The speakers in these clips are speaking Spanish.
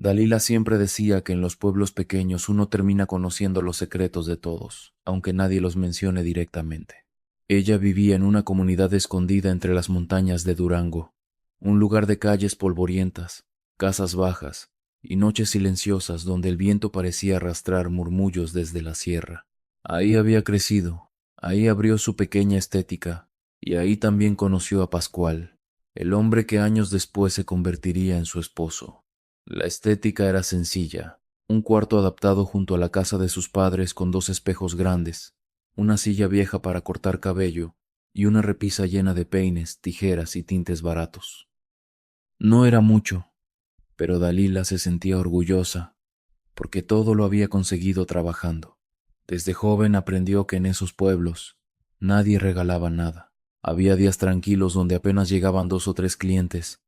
Dalila siempre decía que en los pueblos pequeños uno termina conociendo los secretos de todos, aunque nadie los mencione directamente. Ella vivía en una comunidad escondida entre las montañas de Durango, un lugar de calles polvorientas, casas bajas y noches silenciosas donde el viento parecía arrastrar murmullos desde la sierra. Ahí había crecido, ahí abrió su pequeña estética y ahí también conoció a Pascual, el hombre que años después se convertiría en su esposo. La estética era sencilla, un cuarto adaptado junto a la casa de sus padres con dos espejos grandes, una silla vieja para cortar cabello y una repisa llena de peines, tijeras y tintes baratos. No era mucho, pero Dalila se sentía orgullosa, porque todo lo había conseguido trabajando. Desde joven aprendió que en esos pueblos nadie regalaba nada. Había días tranquilos donde apenas llegaban 2 o 3 clientes,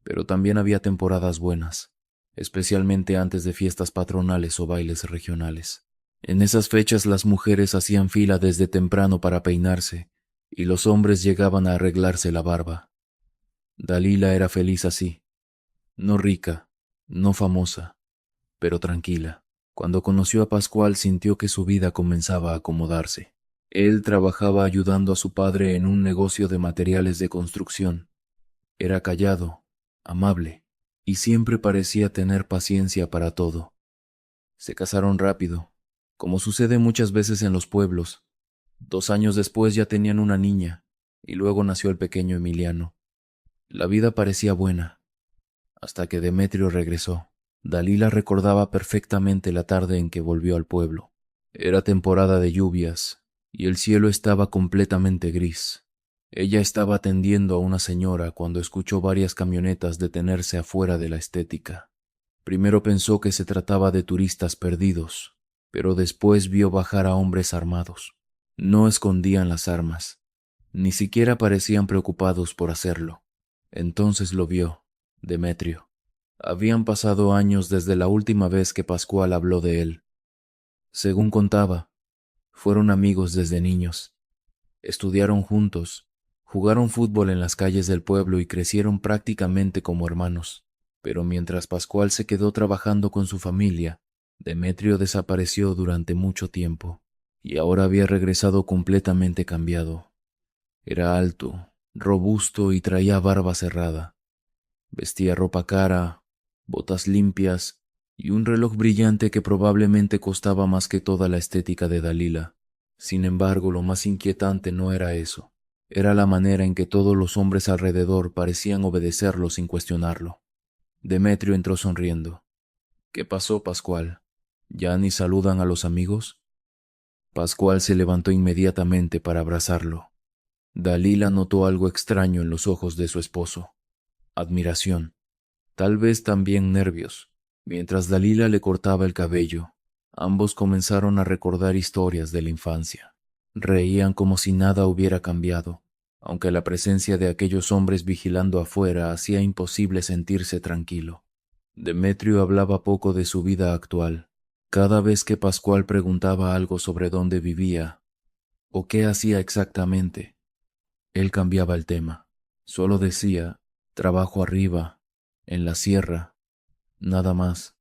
pero también había temporadas buenas, especialmente antes de fiestas patronales o bailes regionales. En esas fechas las mujeres hacían fila desde temprano para peinarse, y los hombres llegaban a arreglarse la barba. Dalila era feliz así, no rica, no famosa, pero tranquila. Cuando conoció a Pascual sintió que su vida comenzaba a acomodarse. Él trabajaba ayudando a su padre en un negocio de materiales de construcción. Era callado, amable, y siempre parecía tener paciencia para todo. Se casaron rápido, como sucede muchas veces en los pueblos. 2 años después ya tenían una niña, y luego nació el pequeño Emiliano. La vida parecía buena, hasta que Demetrio regresó. Dalila recordaba perfectamente la tarde en que volvió al pueblo. Era temporada de lluvias, y el cielo estaba completamente gris. Ella estaba atendiendo a una señora cuando escuchó varias camionetas detenerse afuera de la estética. Primero pensó que se trataba de turistas perdidos, pero después vio bajar a hombres armados. No escondían las armas, ni siquiera parecían preocupados por hacerlo. Entonces lo vio, Demetrio. Habían pasado años desde la última vez que Pascual habló de él. Según contaba, fueron amigos desde niños. Estudiaron juntos, jugaron fútbol en las calles del pueblo y crecieron prácticamente como hermanos. Pero mientras Pascual se quedó trabajando con su familia, Demetrio desapareció durante mucho tiempo, y ahora había regresado completamente cambiado. Era alto, robusto y traía barba cerrada. Vestía ropa cara, botas limpias y un reloj brillante que probablemente costaba más que toda la estética de Dalila. Sin embargo, lo más inquietante no era eso. Era la manera en que todos los hombres alrededor parecían obedecerlo sin cuestionarlo. Demetrio entró sonriendo. ¿Qué pasó, Pascual? ¿Ya ni saludan a los amigos? Pascual se levantó inmediatamente para abrazarlo. Dalila notó algo extraño en los ojos de su esposo. Admiración, tal vez también nervios. Mientras Dalila le cortaba el cabello, ambos comenzaron a recordar historias de la infancia. Reían como si nada hubiera cambiado, aunque la presencia de aquellos hombres vigilando afuera hacía imposible sentirse tranquilo. Demetrio hablaba poco de su vida actual. Cada vez que Pascual preguntaba algo sobre dónde vivía o qué hacía exactamente, él cambiaba el tema. Solo decía, trabajo arriba, en la sierra, nada más.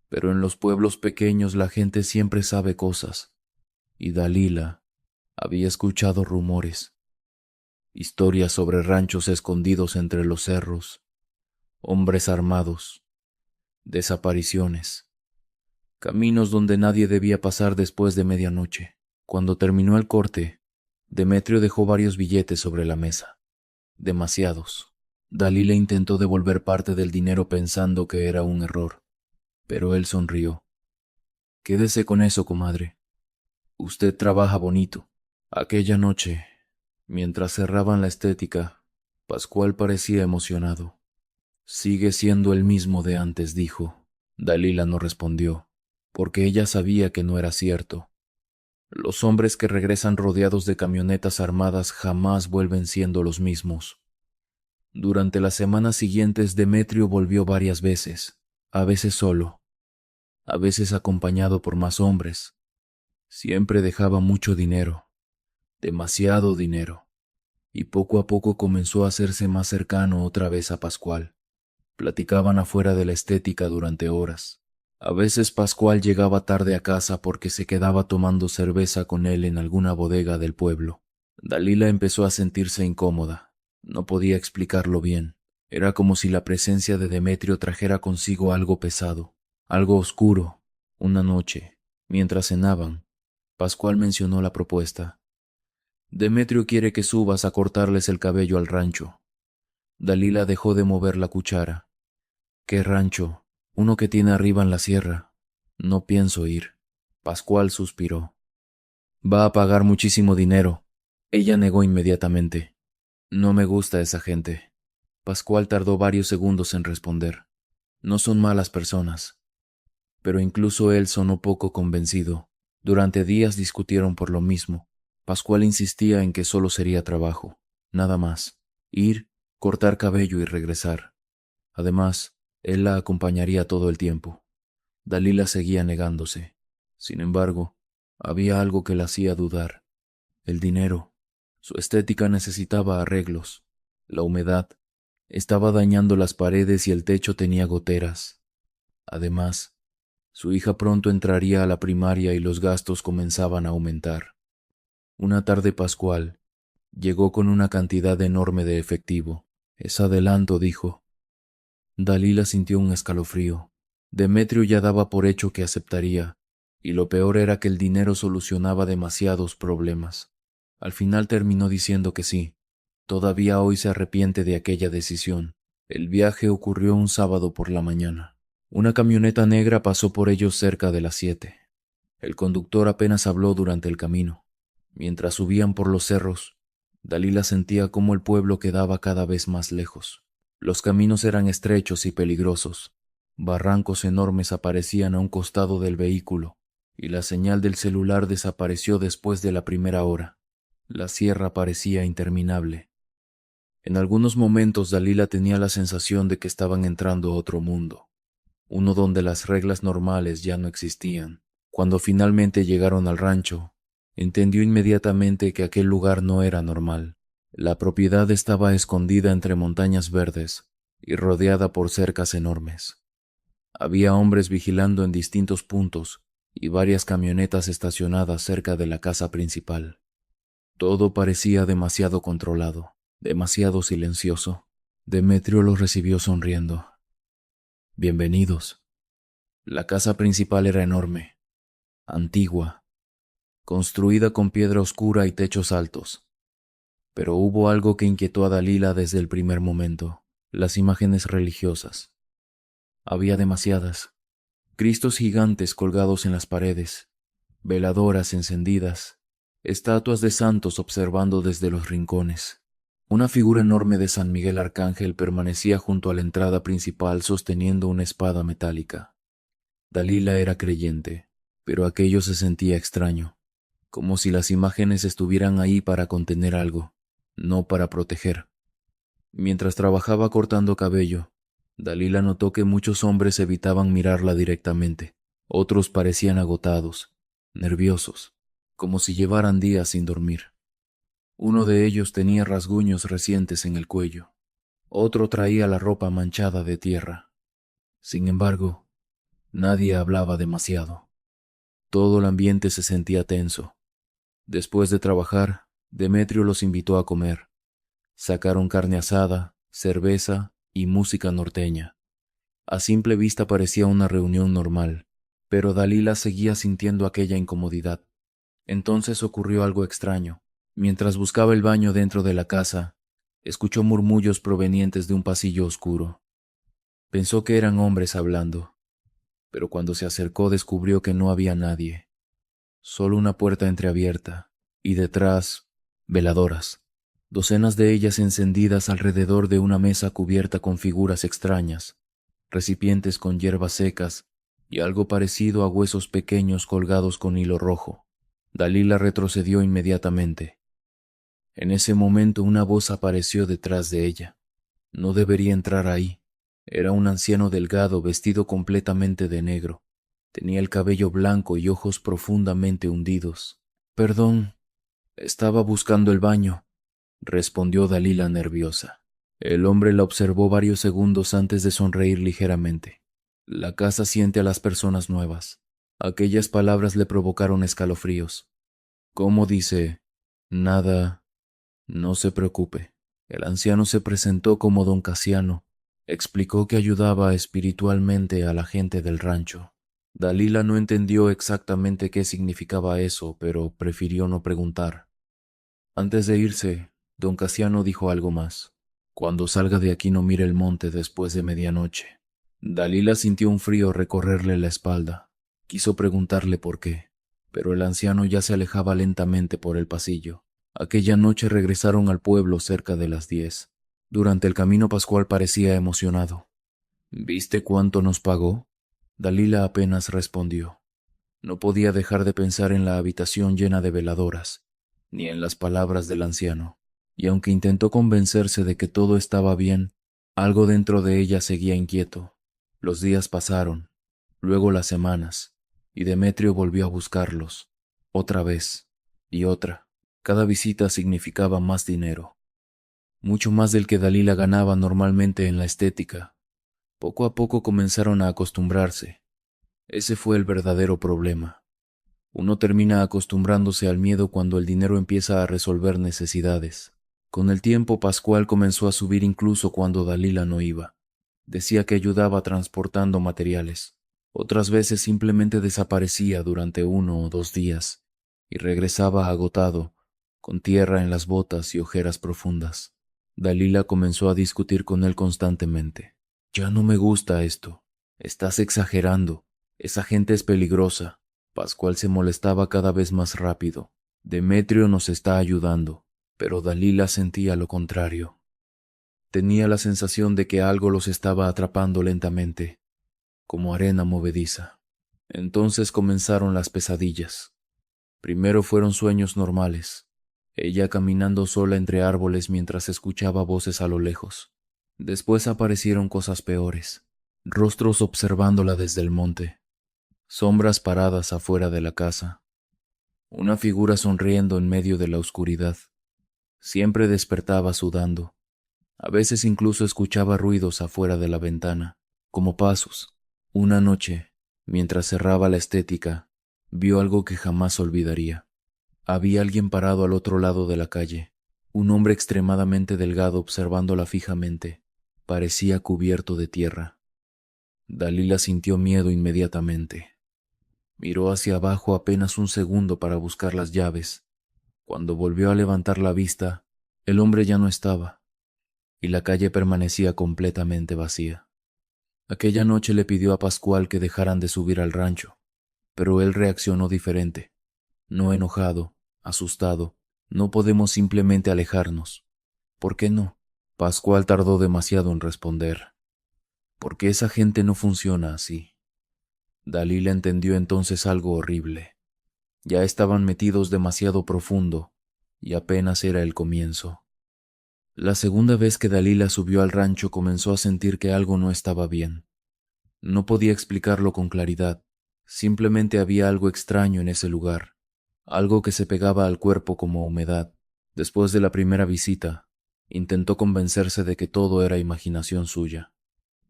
Pero en los pueblos pequeños la gente siempre sabe cosas, y Dalila había escuchado rumores, historias sobre ranchos escondidos entre los cerros, hombres armados, desapariciones, caminos donde nadie debía pasar después de medianoche. Cuando terminó el corte, Demetrio dejó varios billetes sobre la mesa. Demasiados. Dalila intentó devolver parte del dinero pensando que era un error, pero él sonrió. Quédese con eso, comadre. Usted trabaja bonito. Aquella noche, mientras cerraban la estética, Pascual parecía emocionado. Sigue siendo el mismo de antes, dijo. Dalila no respondió, porque ella sabía que no era cierto. Los hombres que regresan rodeados de camionetas armadas jamás vuelven siendo los mismos. Durante las semanas siguientes, Demetrio volvió varias veces, a veces solo, a veces acompañado por más hombres. Siempre dejaba mucho dinero, demasiado dinero, y poco a poco comenzó a hacerse más cercano otra vez a Pascual. Platicaban afuera de la estética durante horas. A veces Pascual llegaba tarde a casa porque se quedaba tomando cerveza con él en alguna bodega del pueblo. Dalila empezó a sentirse incómoda. No podía explicarlo bien. Era como si la presencia de Demetrio trajera consigo algo pesado, algo oscuro. Una noche, mientras cenaban, Pascual mencionó la propuesta. Demetrio quiere que subas a cortarles el cabello al rancho. Dalila dejó de mover la cuchara. ¿Qué rancho? Uno que tiene arriba en la sierra. No pienso ir. Pascual suspiró. Va a pagar muchísimo dinero. Ella negó inmediatamente. No me gusta esa gente. Pascual tardó varios segundos en responder. No son malas personas. Pero incluso él sonó poco convencido. Durante días discutieron por lo mismo. Pascual insistía en que solo sería trabajo. Nada más. Ir, cortar cabello y regresar. Además, él la acompañaría todo el tiempo. Dalila seguía negándose. Sin embargo, había algo que la hacía dudar. El dinero. Su estética necesitaba arreglos. La humedad. Estaba dañando las paredes y el techo tenía goteras. Además, su hija pronto entraría a la primaria y los gastos comenzaban a aumentar. Una tarde Pascual llegó con una cantidad enorme de efectivo. Es adelanto, dijo. Dalila sintió un escalofrío. Demetrio ya daba por hecho que aceptaría, y lo peor era que el dinero solucionaba demasiados problemas. Al final terminó diciendo que sí. Todavía hoy se arrepiente de aquella decisión. El viaje ocurrió un sábado por la mañana. Una camioneta negra pasó por ellos cerca de las 7. El conductor apenas habló durante el camino. Mientras subían por los cerros, Dalila sentía cómo el pueblo quedaba cada vez más lejos. Los caminos eran estrechos y peligrosos. Barrancos enormes aparecían a un costado del vehículo, y la señal del celular desapareció después de la primera hora. La sierra parecía interminable. En algunos momentos Dalila tenía la sensación de que estaban entrando a otro mundo, uno donde las reglas normales ya no existían. Cuando finalmente llegaron al rancho, entendió inmediatamente que aquel lugar no era normal. La propiedad estaba escondida entre montañas verdes y rodeada por cercas enormes. Había hombres vigilando en distintos puntos y varias camionetas estacionadas cerca de la casa principal. Todo parecía demasiado controlado, demasiado silencioso. Demetrio los recibió sonriendo. Bienvenidos. La casa principal era enorme, antigua, construida con piedra oscura y techos altos. Pero hubo algo que inquietó a Dalila desde el primer momento: las imágenes religiosas. Había demasiadas. Cristos gigantes colgados en las paredes, veladoras encendidas, estatuas de santos observando desde los rincones. Una figura enorme de San Miguel Arcángel permanecía junto a la entrada principal sosteniendo una espada metálica. Dalila era creyente, pero aquello se sentía extraño, como si las imágenes estuvieran ahí para contener algo, no para proteger. Mientras trabajaba cortando cabello, Dalila notó que muchos hombres evitaban mirarla directamente. Otros parecían agotados, nerviosos, como si llevaran días sin dormir. Uno de ellos tenía rasguños recientes en el cuello. Otro traía la ropa manchada de tierra. Sin embargo, nadie hablaba demasiado. Todo el ambiente se sentía tenso. Después de trabajar, Demetrio los invitó a comer. Sacaron carne asada, cerveza y música norteña. A simple vista parecía una reunión normal, pero Dalila seguía sintiendo aquella incomodidad. Entonces ocurrió algo extraño. Mientras buscaba el baño dentro de la casa, escuchó murmullos provenientes de un pasillo oscuro. Pensó que eran hombres hablando, pero cuando se acercó descubrió que no había nadie. Solo una puerta entreabierta, y detrás, veladoras. Docenas de ellas encendidas alrededor de una mesa cubierta con figuras extrañas, recipientes con hierbas secas y algo parecido a huesos pequeños colgados con hilo rojo. Dalila retrocedió inmediatamente. En ese momento una voz apareció detrás de ella. No debería entrar ahí. Era un anciano delgado vestido completamente de negro. Tenía el cabello blanco y ojos profundamente hundidos. Perdón, estaba buscando el baño, respondió Dalila nerviosa. El hombre la observó varios segundos antes de sonreír ligeramente. La casa siente a las personas nuevas. Aquellas palabras le provocaron escalofríos. ¿Cómo dice? Nada. No se preocupe. El anciano se presentó como don Casiano. Explicó que ayudaba espiritualmente a la gente del rancho. Dalila no entendió exactamente qué significaba eso, pero prefirió no preguntar. Antes de irse, don Casiano dijo algo más. Cuando salga de aquí no mire el monte después de medianoche. Dalila sintió un frío recorrerle la espalda. Quiso preguntarle por qué, pero el anciano ya se alejaba lentamente por el pasillo. Aquella noche regresaron al pueblo cerca de las 10. Durante el camino Pascual parecía emocionado. ¿Viste cuánto nos pagó? Dalila apenas respondió. No podía dejar de pensar en la habitación llena de veladoras, ni en las palabras del anciano, y aunque intentó convencerse de que todo estaba bien, algo dentro de ella seguía inquieto. Los días pasaron, luego las semanas, y Demetrio volvió a buscarlos, otra vez, y otra. Cada visita significaba más dinero, mucho más del que Dalila ganaba normalmente en la estética. Poco a poco comenzaron a acostumbrarse. Ese fue el verdadero problema. Uno termina acostumbrándose al miedo cuando el dinero empieza a resolver necesidades. Con el tiempo, Pascual comenzó a subir incluso cuando Dalila no iba. Decía que ayudaba transportando materiales. Otras veces simplemente desaparecía durante 1 o 2 días y regresaba agotado, con tierra en las botas y ojeras profundas. Dalila comenzó a discutir con él constantemente. Ya no me gusta esto. Estás exagerando. Esa gente es peligrosa. Pascual se molestaba cada vez más rápido. Demetrio nos está ayudando, pero Dalila sentía lo contrario. Tenía la sensación de que algo los estaba atrapando lentamente, como arena movediza. Entonces comenzaron las pesadillas. Primero fueron sueños normales, ella caminando sola entre árboles mientras escuchaba voces a lo lejos. Después aparecieron cosas peores, rostros observándola desde el monte, sombras paradas afuera de la casa, una figura sonriendo en medio de la oscuridad. Siempre despertaba sudando. A veces incluso escuchaba ruidos afuera de la ventana, como pasos. Una noche, mientras cerraba la estética, vio algo que jamás olvidaría. Había alguien parado al otro lado de la calle, un hombre extremadamente delgado observándola fijamente. Parecía cubierto de tierra. Dalila sintió miedo inmediatamente. Miró hacia abajo apenas un segundo para buscar las llaves. Cuando volvió a levantar la vista, el hombre ya no estaba, y la calle permanecía completamente vacía. Aquella noche le pidió a Pascual que dejaran de subir al rancho, pero él reaccionó diferente. No enojado, asustado. No podemos simplemente alejarnos. ¿Por qué no? Pascual tardó demasiado en responder. Porque esa gente no funciona así. Dalila entendió entonces algo horrible. Ya estaban metidos demasiado profundo, y apenas era el comienzo. La segunda vez que Dalila subió al rancho comenzó a sentir que algo no estaba bien. No podía explicarlo con claridad, simplemente había algo extraño en ese lugar, algo que se pegaba al cuerpo como humedad. Después de la primera visita, intentó convencerse de que todo era imaginación suya.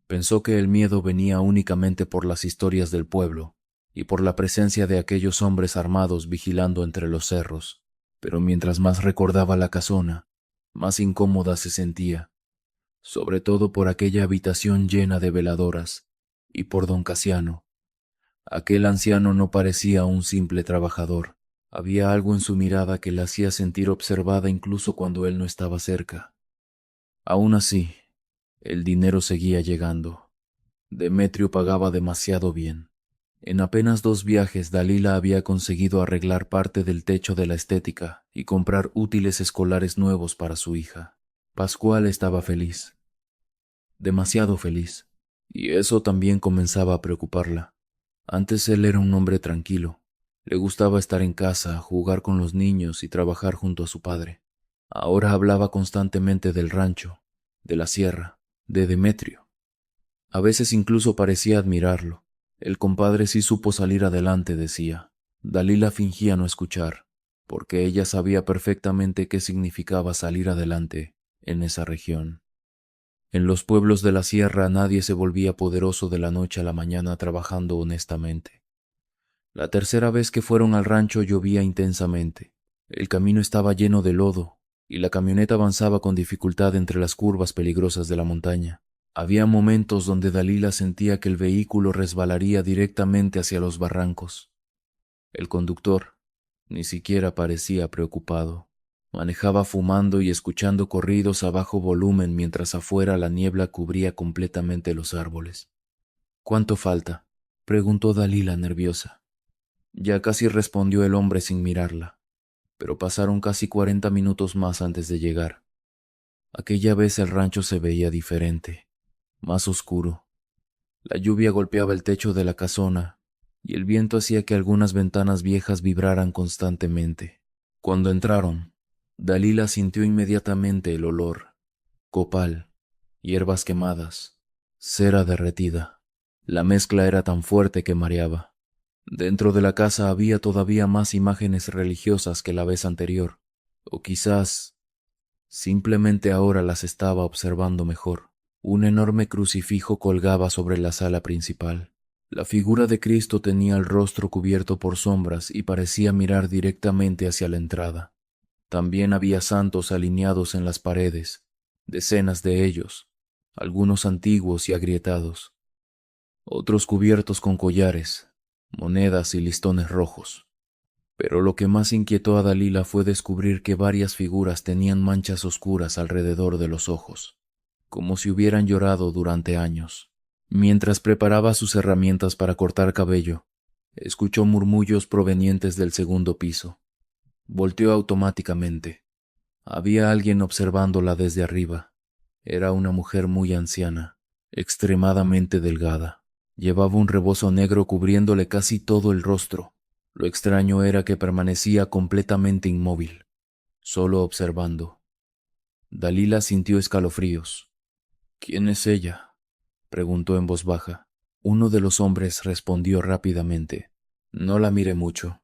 Pensó que el miedo venía únicamente por las historias del pueblo y por la presencia de aquellos hombres armados vigilando entre los cerros, pero mientras más recordaba la casona, más incómoda se sentía, sobre todo por aquella habitación llena de veladoras y por don Casiano. Aquel anciano no parecía un simple trabajador. Había algo en su mirada que la hacía sentir observada incluso cuando él no estaba cerca. Aún así, el dinero seguía llegando. Demetrio pagaba demasiado bien. En apenas 2 viajes, Dalila había conseguido arreglar parte del techo de la estética y comprar útiles escolares nuevos para su hija. Pascual estaba feliz, demasiado feliz, y eso también comenzaba a preocuparla. Antes él era un hombre tranquilo. Le gustaba estar en casa, jugar con los niños y trabajar junto a su padre. Ahora hablaba constantemente del rancho, de la sierra, de Demetrio. A veces incluso parecía admirarlo. El compadre sí supo salir adelante, decía. Dalila fingía no escuchar, porque ella sabía perfectamente qué significaba salir adelante en esa región. En los pueblos de la sierra nadie se volvía poderoso de la noche a la mañana trabajando honestamente. La tercera vez que fueron al rancho llovía intensamente. El camino estaba lleno de lodo y la camioneta avanzaba con dificultad entre las curvas peligrosas de la montaña. Había momentos donde Dalila sentía que el vehículo resbalaría directamente hacia los barrancos. El conductor ni siquiera parecía preocupado. Manejaba fumando y escuchando corridos a bajo volumen mientras afuera la niebla cubría completamente los árboles. —¿Cuánto falta? —preguntó Dalila nerviosa. Ya casi respondió el hombre sin mirarla, pero pasaron casi 40 minutos más antes de llegar. Aquella vez el rancho se veía diferente, más oscuro. La lluvia golpeaba el techo de la casona y el viento hacía que algunas ventanas viejas vibraran constantemente. Cuando entraron, Dalila sintió inmediatamente el olor: copal, hierbas quemadas, cera derretida. La mezcla era tan fuerte que mareaba. Dentro de la casa había todavía más imágenes religiosas que la vez anterior, o quizás simplemente ahora las estaba observando mejor. Un enorme crucifijo colgaba sobre la sala principal. La figura de Cristo tenía el rostro cubierto por sombras y parecía mirar directamente hacia la entrada. También había santos alineados en las paredes, decenas de ellos, algunos antiguos y agrietados, otros cubiertos con collares, monedas y listones rojos. Pero lo que más inquietó a Dalila fue descubrir que varias figuras tenían manchas oscuras alrededor de los ojos, como si hubieran llorado durante años. Mientras preparaba sus herramientas para cortar cabello, escuchó murmullos provenientes del segundo piso. Volteó automáticamente. Había alguien observándola desde arriba. Era una mujer muy anciana, extremadamente delgada. Llevaba un rebozo negro cubriéndole casi todo el rostro. Lo extraño era que permanecía completamente inmóvil, solo observando. Dalila sintió escalofríos. —¿Quién es ella? —preguntó en voz baja. Uno de los hombres respondió rápidamente: —No la mire mucho.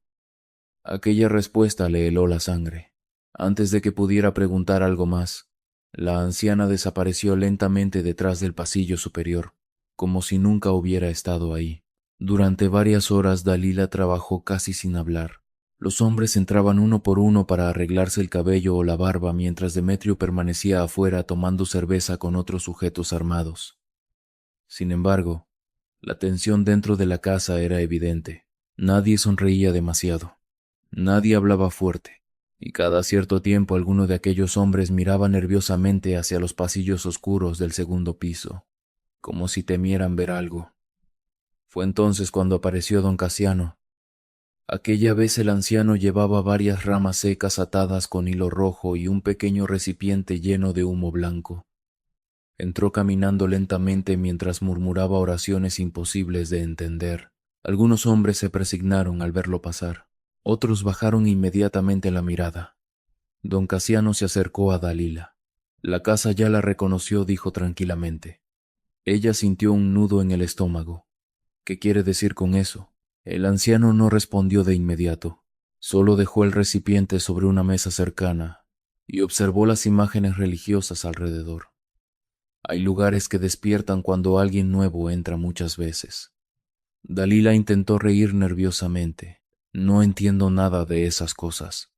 Aquella respuesta le heló la sangre. Antes de que pudiera preguntar algo más, la anciana desapareció lentamente detrás del pasillo superior, como si nunca hubiera estado ahí. Durante varias horas Dalila trabajó casi sin hablar. Los hombres entraban uno por uno para arreglarse el cabello o la barba mientras Demetrio permanecía afuera tomando cerveza con otros sujetos armados. Sin embargo, la tensión dentro de la casa era evidente. Nadie sonreía demasiado. Nadie hablaba fuerte, y cada cierto tiempo alguno de aquellos hombres miraba nerviosamente hacia los pasillos oscuros del segundo piso, como si temieran ver algo. Fue entonces cuando apareció don Casiano. Aquella vez el anciano llevaba varias ramas secas atadas con hilo rojo y un pequeño recipiente lleno de humo blanco. Entró caminando lentamente mientras murmuraba oraciones imposibles de entender. Algunos hombres se presignaron al verlo pasar. Otros bajaron inmediatamente la mirada. Don Casiano se acercó a Dalila. La casa ya la reconoció, dijo tranquilamente. Ella sintió un nudo en el estómago. —¿Qué quiere decir con eso? El anciano no respondió de inmediato. Solo dejó el recipiente sobre una mesa cercana y observó las imágenes religiosas alrededor. Hay lugares que despiertan cuando alguien nuevo entra muchas veces. Dalila intentó reír nerviosamente. No entiendo nada de esas cosas.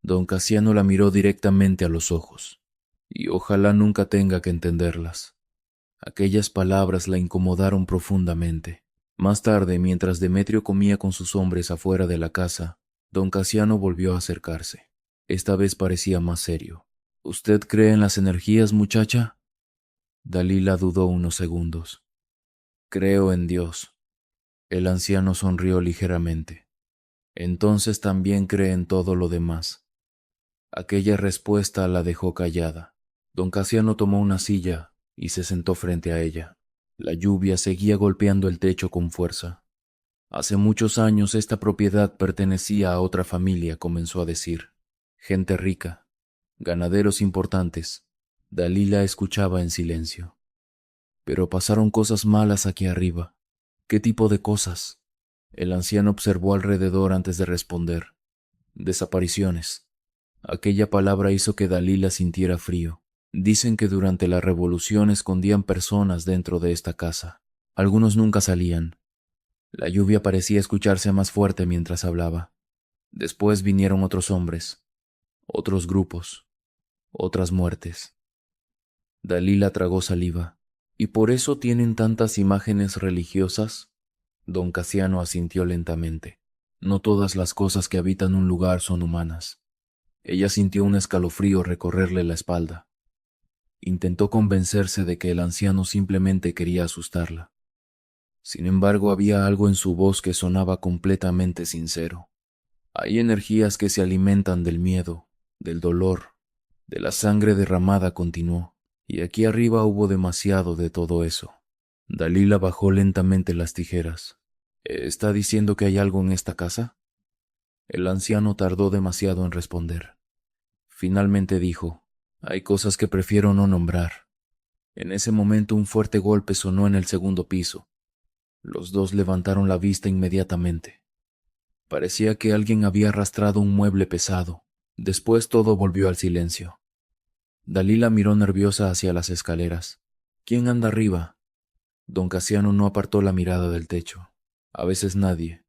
Don Casiano la miró directamente a los ojos, y ojalá nunca tenga que entenderlas. Aquellas palabras la incomodaron profundamente. Más tarde, mientras Demetrio comía con sus hombres afuera de la casa, don Casiano volvió a acercarse. Esta vez parecía más serio. —¿Usted cree en las energías, muchacha? Dalila dudó unos segundos. —Creo en Dios. El anciano sonrió ligeramente. —Entonces también cree en todo lo demás. Aquella respuesta la dejó callada. Don Casiano tomó una silla y se sentó frente a ella. La lluvia seguía golpeando el techo con fuerza. Hace muchos años esta propiedad pertenecía a otra familia, comenzó a decir. Gente rica, ganaderos importantes. Dalila escuchaba en silencio. Pero pasaron cosas malas aquí arriba. ¿Qué tipo de cosas? El anciano observó alrededor antes de responder. Desapariciones. Aquella palabra hizo que Dalila sintiera frío. Dicen que durante la revolución escondían personas dentro de esta casa. Algunos nunca salían. La lluvia parecía escucharse más fuerte mientras hablaba. Después vinieron otros hombres, otros grupos, otras muertes. Dalila tragó saliva. ¿Y por eso tienen tantas imágenes religiosas? Don Casiano asintió lentamente. No todas las cosas que habitan un lugar son humanas. Ella sintió un escalofrío recorrerle la espalda. Intentó convencerse de que el anciano simplemente quería asustarla. Sin embargo, había algo en su voz que sonaba completamente sincero. Hay energías que se alimentan del miedo, del dolor, de la sangre derramada, continuó, y aquí arriba hubo demasiado de todo eso. Dalila bajó lentamente las tijeras. ¿Está diciendo que hay algo en esta casa? El anciano tardó demasiado en responder. Finalmente dijo, hay cosas que prefiero no nombrar. En ese momento un fuerte golpe sonó en el segundo piso. Los dos levantaron la vista inmediatamente. Parecía que alguien había arrastrado un mueble pesado. Después todo volvió al silencio. Dalila miró nerviosa hacia las escaleras. ¿Quién anda arriba? Don Casiano no apartó la mirada del techo. A veces nadie.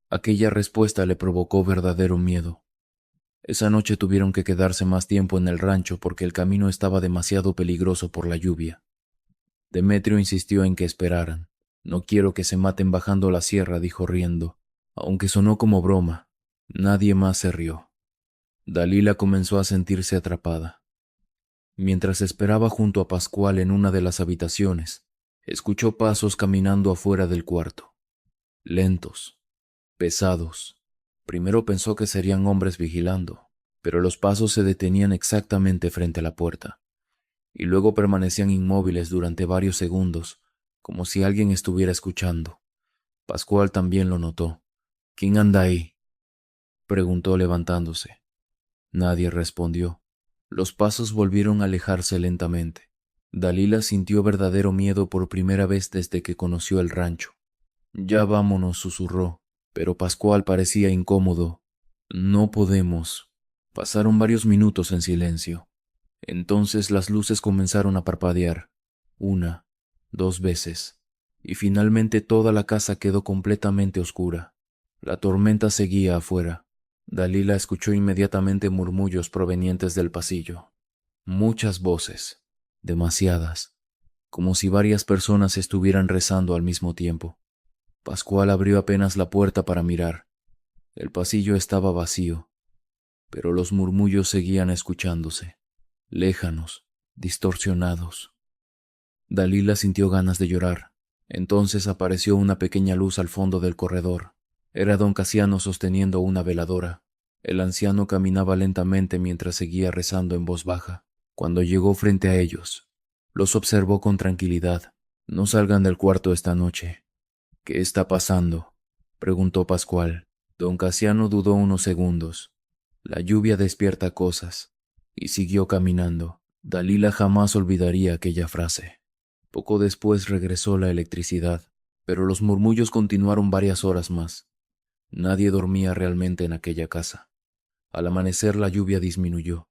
Aquella respuesta le provocó verdadero miedo. Esa noche tuvieron que quedarse más tiempo en el rancho porque el camino estaba demasiado peligroso por la lluvia. Demetrio insistió en que esperaran. No quiero que se maten bajando la sierra, dijo riendo. Aunque sonó como broma, nadie más se rió. Dalila comenzó a sentirse atrapada. Mientras esperaba junto a Pascual en una de las habitaciones, escuchó pasos caminando afuera del cuarto. Lentos, pesados. Primero pensó que serían hombres vigilando, pero los pasos se detenían exactamente frente a la puerta, y luego permanecían inmóviles durante varios segundos, como si alguien estuviera escuchando. Pascual también lo notó. ¿Quién anda ahí?, preguntó levantándose. Nadie respondió. Los pasos volvieron a alejarse lentamente. Dalila sintió verdadero miedo por primera vez desde que conoció el rancho. Ya vámonos, susurró, pero Pascual parecía incómodo. No podemos. Pasaron varios minutos en silencio. Entonces las luces comenzaron a parpadear. 1, 2 veces. Y finalmente toda la casa quedó completamente oscura. La tormenta seguía afuera. Dalila escuchó inmediatamente murmullos provenientes del pasillo. Muchas voces, demasiadas, como si varias personas estuvieran rezando al mismo tiempo. Pascual abrió apenas la puerta para mirar. El pasillo estaba vacío, pero los murmullos seguían escuchándose, léjanos, distorsionados. Dalila sintió ganas de llorar. Entonces apareció una pequeña luz al fondo del corredor. Era don Casiano sosteniendo una veladora. El anciano caminaba lentamente mientras seguía rezando en voz baja. Cuando llegó frente a ellos, los observó con tranquilidad. No salgan del cuarto esta noche. ¿Qué está pasando?, preguntó Pascual. Don Casiano dudó unos segundos. La lluvia despierta cosas. Y siguió caminando. Dalila jamás olvidaría aquella frase. Poco después regresó la electricidad, pero los murmullos continuaron varias horas más. Nadie dormía realmente en aquella casa. Al amanecer la lluvia disminuyó.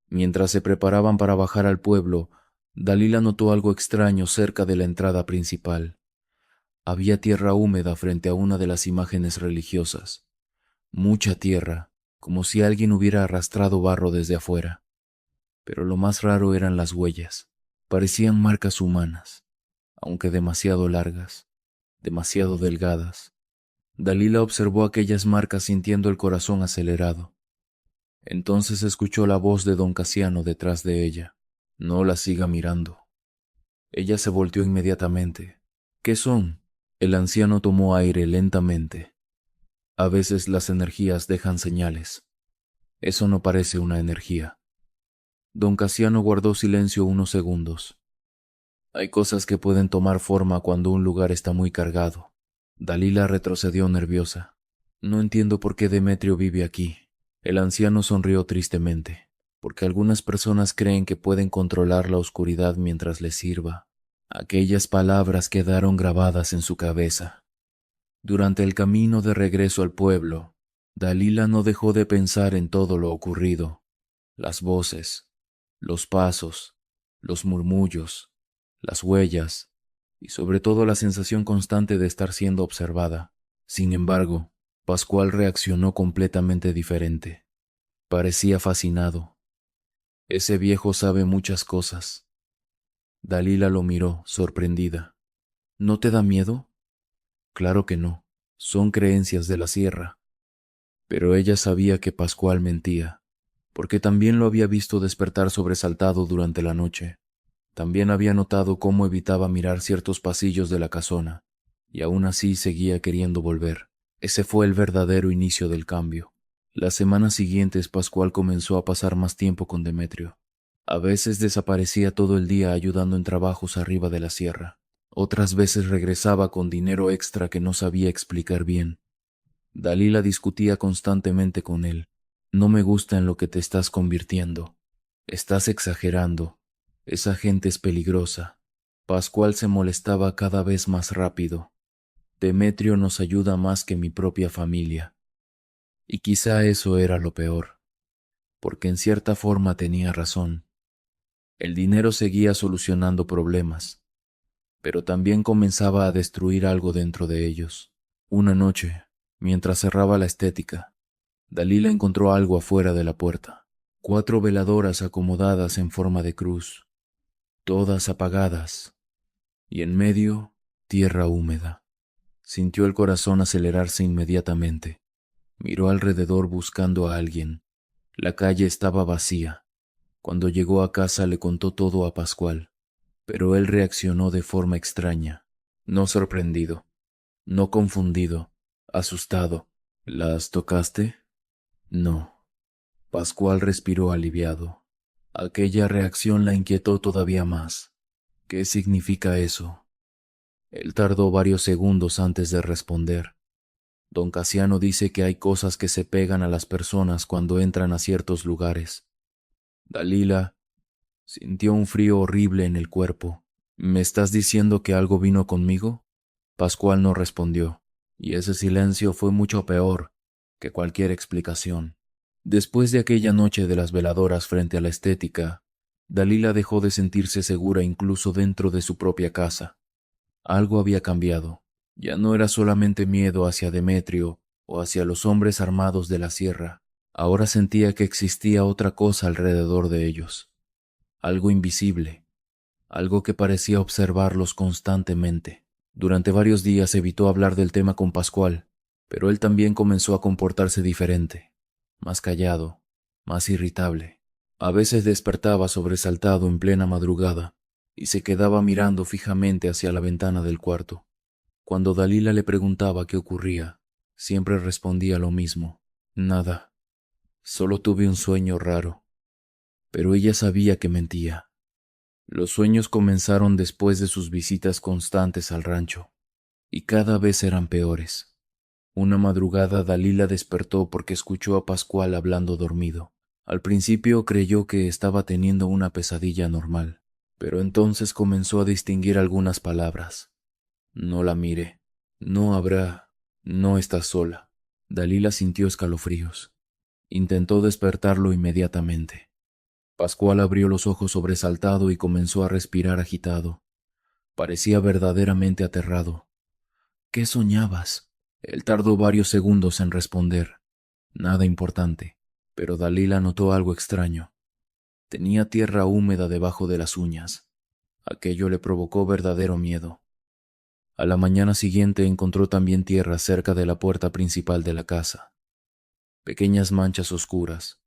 Mientras se preparaban para bajar al pueblo, Dalila notó algo extraño cerca de la entrada principal. Había tierra húmeda frente a una de las imágenes religiosas. Mucha tierra, como si alguien hubiera arrastrado barro desde afuera. Pero lo más raro eran las huellas. Parecían marcas humanas, aunque demasiado largas, demasiado delgadas. Dalila observó aquellas marcas sintiendo el corazón acelerado. Entonces escuchó la voz de don Casiano detrás de ella. No la siga mirando. Ella se volteó inmediatamente. ¿Qué son? El anciano tomó aire lentamente. A veces las energías dejan señales. Eso no parece una energía. Don Casiano guardó silencio unos segundos. Hay cosas que pueden tomar forma cuando un lugar está muy cargado. Dalila retrocedió nerviosa. No entiendo por qué Demetrio vive aquí. El anciano sonrió tristemente, porque algunas personas creen que pueden controlar la oscuridad mientras les sirva. Aquellas palabras quedaron grabadas en su cabeza. Durante el camino de regreso al pueblo, Dalila no dejó de pensar en todo lo ocurrido. Las voces, Los pasos, los murmullos, las huellas y sobre todo la sensación constante de estar siendo observada. Sin embargo, Pascual reaccionó completamente diferente. Parecía fascinado. Ese viejo sabe muchas cosas. Dalila lo miró, sorprendida. ¿No te da miedo? Claro que no. Son creencias de la sierra. Pero ella sabía que Pascual mentía, porque también lo había visto despertar sobresaltado durante la noche. También había notado cómo evitaba mirar ciertos pasillos de la casona, y aún así seguía queriendo volver. Ese fue el verdadero inicio del cambio. Las semanas siguientes Pascual comenzó a pasar más tiempo con Demetrio. A veces desaparecía todo el día ayudando en trabajos arriba de la sierra. Otras veces regresaba con dinero extra que no sabía explicar bien. Dalila discutía constantemente con él. No me gusta en lo que te estás convirtiendo. Estás exagerando. Esa gente es peligrosa. Pascual se molestaba cada vez más rápido. Demetrio nos ayuda más que mi propia familia. Y quizá eso era lo peor, porque en cierta forma tenía razón. El dinero seguía solucionando problemas, pero también comenzaba a destruir algo dentro de ellos. Una noche, mientras cerraba la estética, Dalila encontró algo afuera de la puerta. 4 veladoras acomodadas en forma de cruz, todas apagadas, y en medio, tierra húmeda. Sintió el corazón acelerarse inmediatamente. Miró alrededor buscando a alguien. La calle estaba vacía. Cuando llegó a casa le contó todo a Pascual, pero él reaccionó de forma extraña, no sorprendido, no confundido, asustado. ¿Las tocaste? No. Pascual respiró aliviado. Aquella reacción la inquietó todavía más. ¿Qué significa eso? Él tardó varios segundos antes de responder. Don Casiano dice que hay cosas que se pegan a las personas cuando entran a ciertos lugares. Dalila sintió un frío horrible en el cuerpo. ¿Me estás diciendo que algo vino conmigo? Pascual no respondió, y ese silencio fue mucho peor que cualquier explicación. Después de aquella noche de las veladoras frente a la estética, Dalila dejó de sentirse segura incluso dentro de su propia casa. Algo había cambiado. Ya no era solamente miedo hacia Demetrio o hacia los hombres armados de la sierra. Ahora sentía que existía otra cosa alrededor de ellos. Algo invisible. Algo que parecía observarlos constantemente. Durante varios días evitó hablar del tema con Pascual, pero él también comenzó a comportarse diferente. Más callado, más irritable. A veces despertaba sobresaltado en plena madrugada y se quedaba mirando fijamente hacia la ventana del cuarto. Cuando Dalila le preguntaba qué ocurría, siempre respondía lo mismo. Nada. Solo tuve un sueño raro. Pero ella sabía que mentía. Los sueños comenzaron después de sus visitas constantes al rancho, y cada vez eran peores. Una madrugada Dalila despertó porque escuchó a Pascual hablando dormido. Al principio creyó que estaba teniendo una pesadilla normal, pero entonces comenzó a distinguir algunas palabras. No la mire. No habrá. No estás sola. Dalila sintió escalofríos. Intentó despertarlo inmediatamente. Pascual abrió los ojos sobresaltado y comenzó a respirar agitado. Parecía verdaderamente aterrado. ¿Qué soñabas? Él tardó varios segundos en responder. Nada importante, pero Dalila notó algo extraño. Tenía tierra húmeda debajo de las uñas. Aquello le provocó verdadero miedo. A la mañana siguiente encontró también tierra cerca de la puerta principal de la casa. Pequeñas manchas oscuras,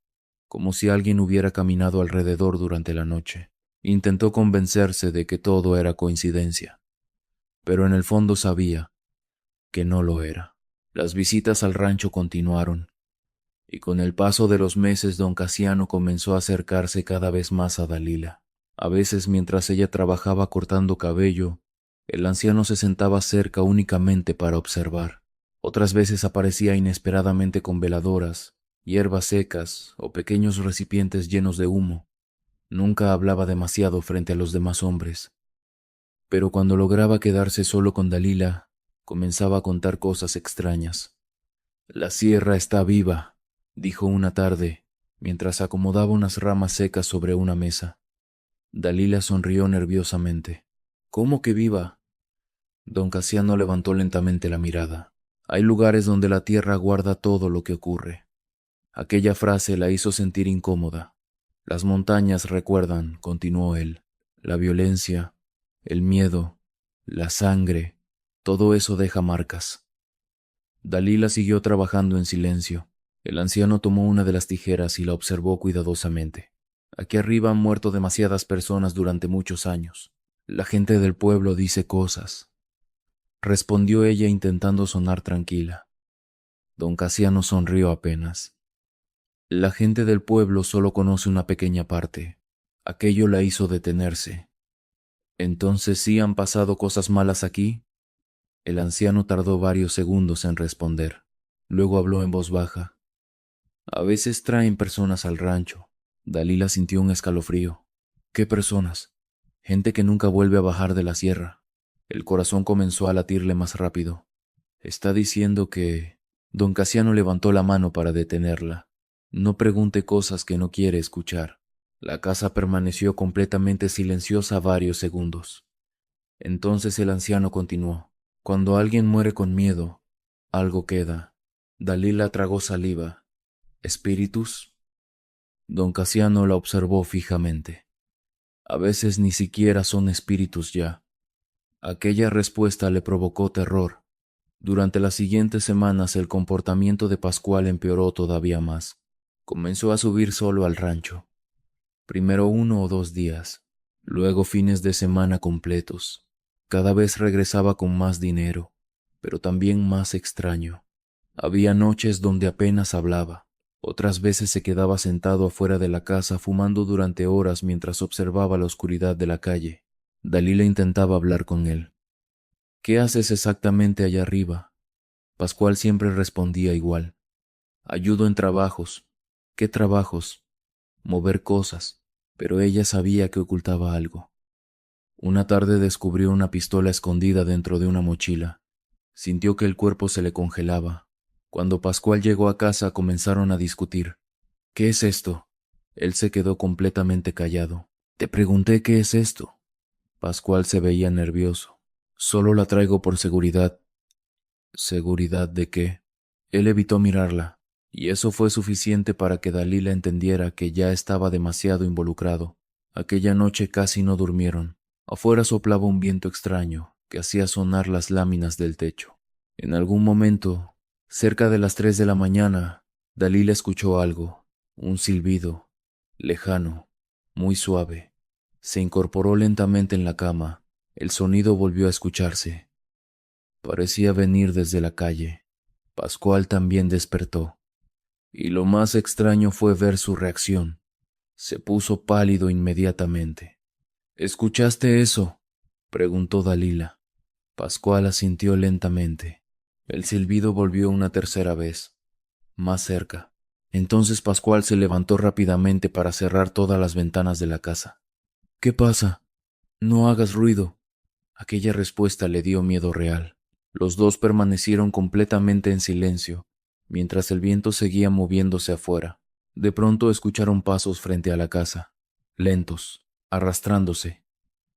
como si alguien hubiera caminado alrededor durante la noche. Intentó convencerse de que todo era coincidencia, pero en el fondo sabía que no lo era. Las visitas al rancho continuaron, y con el paso de los meses don Casiano comenzó a acercarse cada vez más a Dalila. A veces mientras ella trabajaba cortando cabello, el anciano se sentaba cerca únicamente para observar. Otras veces aparecía inesperadamente con veladoras, hierbas secas o pequeños recipientes llenos de humo. Nunca hablaba demasiado frente a los demás hombres, pero cuando lograba quedarse solo con Dalila, comenzaba a contar cosas extrañas. «La sierra está viva», dijo una tarde, mientras acomodaba unas ramas secas sobre una mesa. Dalila sonrió nerviosamente. —¿Cómo que viva? Don Casiano levantó lentamente la mirada. Hay lugares donde la tierra guarda todo lo que ocurre. Aquella frase la hizo sentir incómoda. Las montañas recuerdan, continuó él, la violencia, el miedo, la sangre, todo eso deja marcas. Dalila siguió trabajando en silencio. El anciano tomó una de las tijeras y la observó cuidadosamente. Aquí arriba han muerto demasiadas personas durante muchos años. La gente del pueblo dice cosas, respondió ella intentando sonar tranquila. Don Casiano sonrió apenas. La gente del pueblo solo conoce una pequeña parte. Aquello la hizo detenerse. ¿Entonces sí han pasado cosas malas aquí? El anciano tardó varios segundos en responder. Luego habló en voz baja. A veces traen personas al rancho. Dalila sintió un escalofrío. ¿Qué personas? Gente que nunca vuelve a bajar de la sierra. El corazón comenzó a latirle más rápido. Está diciendo que... Don Casiano levantó la mano para detenerla. No pregunte cosas que no quiere escuchar. La casa permaneció completamente silenciosa varios segundos. Entonces el anciano continuó. Cuando alguien muere con miedo, algo queda. Dalila tragó saliva. ¿Espíritus? Don Casiano la observó fijamente. A veces ni siquiera son espíritus ya. Aquella respuesta le provocó terror. Durante las siguientes semanas el comportamiento de Pascual empeoró todavía más. Comenzó a subir solo al rancho. Primero 1 o 2 días, luego fines de semana completos. Cada vez regresaba con más dinero, pero también más extraño. Había noches donde apenas hablaba. Otras veces se quedaba sentado afuera de la casa fumando durante horas mientras observaba la oscuridad de la calle. Dalila intentaba hablar con él. ¿Qué haces exactamente allá arriba? Pascual siempre respondía igual. Ayudo en trabajos. ¿Qué trabajos? Mover cosas. Pero ella sabía que ocultaba algo. Una tarde descubrió una pistola escondida dentro de una mochila. Sintió que el cuerpo se le congelaba. Cuando Pascual llegó a casa comenzaron a discutir. ¿Qué es esto? Él se quedó completamente callado. Te pregunté qué es esto. Pascual se veía nervioso. Solo la traigo por seguridad. ¿Seguridad de qué? Él evitó mirarla, y eso fue suficiente para que Dalila entendiera que ya estaba demasiado involucrado. Aquella noche casi no durmieron. Afuera soplaba un viento extraño que hacía sonar las láminas del techo. En algún momento, cerca de las 3 de la mañana, Dalila escuchó algo, un silbido, lejano, muy suave. Se incorporó lentamente en la cama. El sonido volvió a escucharse. Parecía venir desde la calle. Pascual también despertó. Y lo más extraño fue ver su reacción. Se puso pálido inmediatamente. ¿Escuchaste eso?, preguntó Dalila. Pascual asintió lentamente. El silbido volvió una tercera vez, más cerca. Entonces Pascual se levantó rápidamente para cerrar todas las ventanas de la casa. ¿Qué pasa? No hagas ruido. Aquella respuesta le dio miedo real. Los dos permanecieron completamente en silencio, mientras el viento seguía moviéndose afuera. De pronto escucharon pasos frente a la casa, lentos, arrastrándose.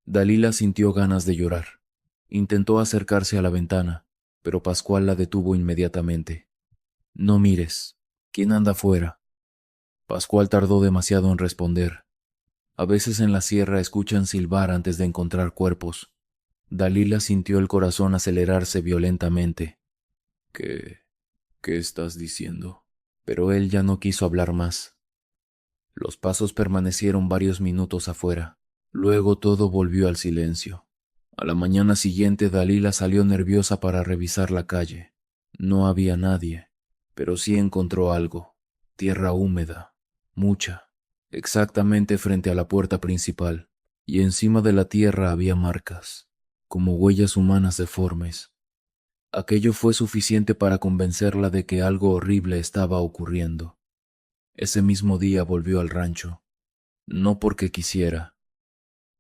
Dalila sintió ganas de llorar. Intentó acercarse a la ventana, pero Pascual la detuvo inmediatamente. No mires. ¿Quién anda afuera? Pascual tardó demasiado en responder. A veces en la sierra escuchan silbar antes de encontrar cuerpos. Dalila sintió el corazón acelerarse violentamente. ¿Qué estás diciendo? Pero él ya no quiso hablar más. Los pasos permanecieron varios minutos afuera. Luego todo volvió al silencio. A la mañana siguiente Dalila salió nerviosa para revisar la calle. No había nadie, pero sí encontró algo. Tierra húmeda, mucha, exactamente frente a la puerta principal, y encima de la tierra había marcas, como huellas humanas deformes. Aquello fue suficiente para convencerla de que algo horrible estaba ocurriendo. Ese mismo día volvió al rancho, no porque quisiera,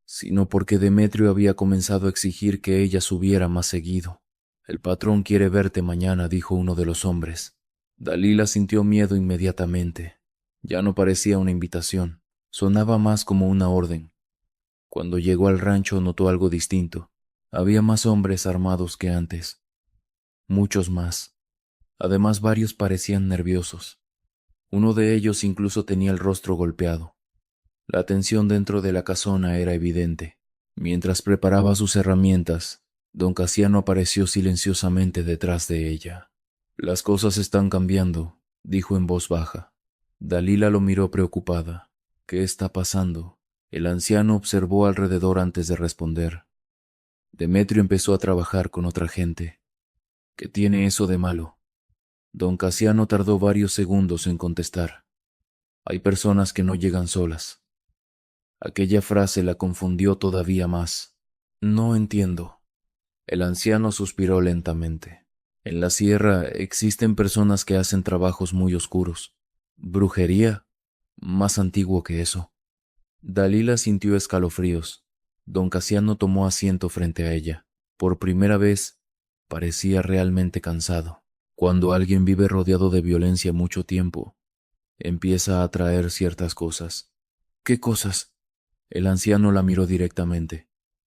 sino porque Demetrio había comenzado a exigir que ella subiera más seguido. El patrón quiere verte mañana, dijo uno de los hombres. Dalila sintió miedo inmediatamente. Ya no parecía una invitación, sonaba más como una orden. Cuando llegó al rancho notó algo distinto. Había más hombres armados que antes, muchos más. Además, varios parecían nerviosos. Uno de ellos incluso tenía el rostro golpeado. La tensión dentro de la casona era evidente. Mientras preparaba sus herramientas, don Casiano apareció silenciosamente detrás de ella. Las cosas están cambiando, dijo en voz baja. Dalila lo miró preocupada. ¿Qué está pasando? El anciano observó alrededor antes de responder. Demetrio empezó a trabajar con otra gente. ¿Qué tiene eso de malo? Don Casiano tardó varios segundos en contestar. Hay personas que no llegan solas. Aquella frase la confundió todavía más. No entiendo. El anciano suspiró lentamente. En la sierra existen personas que hacen trabajos muy oscuros. ¿Brujería? Más antiguo que eso. Dalila sintió escalofríos. Don Casiano tomó asiento frente a ella. Por primera vez, parecía realmente cansado. Cuando alguien vive rodeado de violencia mucho tiempo, empieza a atraer ciertas cosas. ¿Qué cosas? El anciano la miró directamente.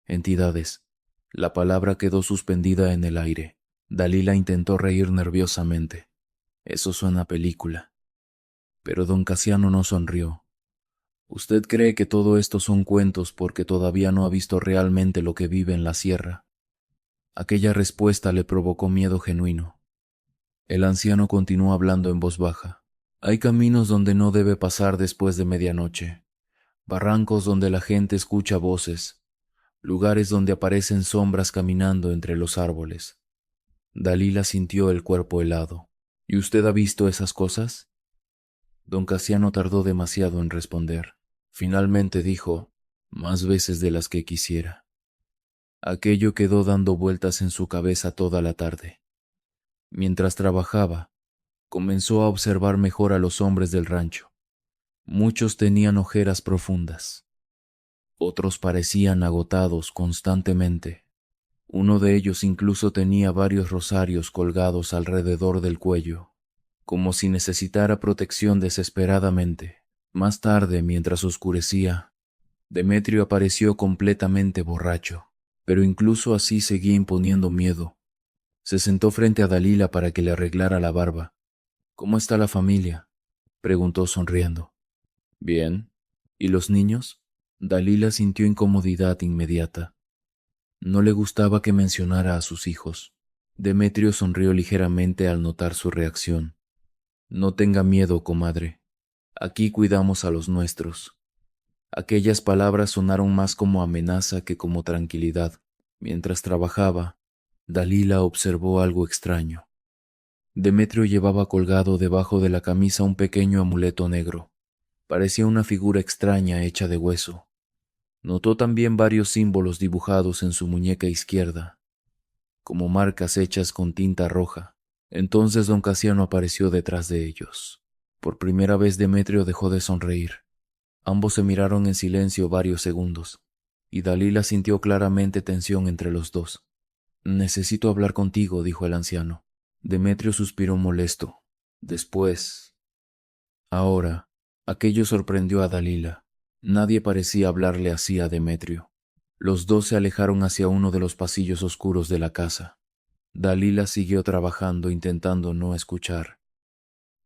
Entidades. La palabra quedó suspendida en el aire. Dalila intentó reír nerviosamente. Eso suena a película. Pero don Casiano no sonrió. Usted cree que todo esto son cuentos porque todavía no ha visto realmente lo que vive en la sierra. Aquella respuesta le provocó miedo genuino. El anciano continuó hablando en voz baja. Hay caminos donde no debe pasar después de medianoche, barrancos donde la gente escucha voces, lugares donde aparecen sombras caminando entre los árboles. Dalila sintió el cuerpo helado. ¿Y usted ha visto esas cosas? Don Casiano tardó demasiado en responder. Finalmente dijo, más veces de las que quisiera. Aquello quedó dando vueltas en su cabeza toda la tarde. Mientras trabajaba, comenzó a observar mejor a los hombres del rancho. Muchos tenían ojeras profundas. Otros parecían agotados constantemente. Uno de ellos incluso tenía varios rosarios colgados alrededor del cuello, como si necesitara protección desesperadamente. Más tarde, mientras oscurecía, Demetrio apareció completamente borracho, pero incluso así seguía imponiendo miedo. Se sentó frente a Dalila para que le arreglara la barba. ¿Cómo está la familia?, preguntó sonriendo. Bien. ¿Y los niños? Dalila sintió incomodidad inmediata. No le gustaba que mencionara a sus hijos. Demetrio sonrió ligeramente al notar su reacción. No tenga miedo, comadre. Aquí cuidamos a los nuestros. Aquellas palabras sonaron más como amenaza que como tranquilidad. Mientras trabajaba, Dalila observó algo extraño. Demetrio llevaba colgado debajo de la camisa un pequeño amuleto negro. Parecía una figura extraña hecha de hueso. Notó también varios símbolos dibujados en su muñeca izquierda, como marcas hechas con tinta roja. Entonces don Casiano apareció detrás de ellos. Por primera vez Demetrio dejó de sonreír. Ambos se miraron en silencio varios segundos, y Dalila sintió claramente tensión entre los dos. Necesito hablar contigo, dijo el anciano. Demetrio suspiró molesto. Después. Ahora. Aquello sorprendió a Dalila. Nadie parecía hablarle así a Demetrio. Los dos se alejaron hacia uno de los pasillos oscuros de la casa. Dalila siguió trabajando intentando no escuchar,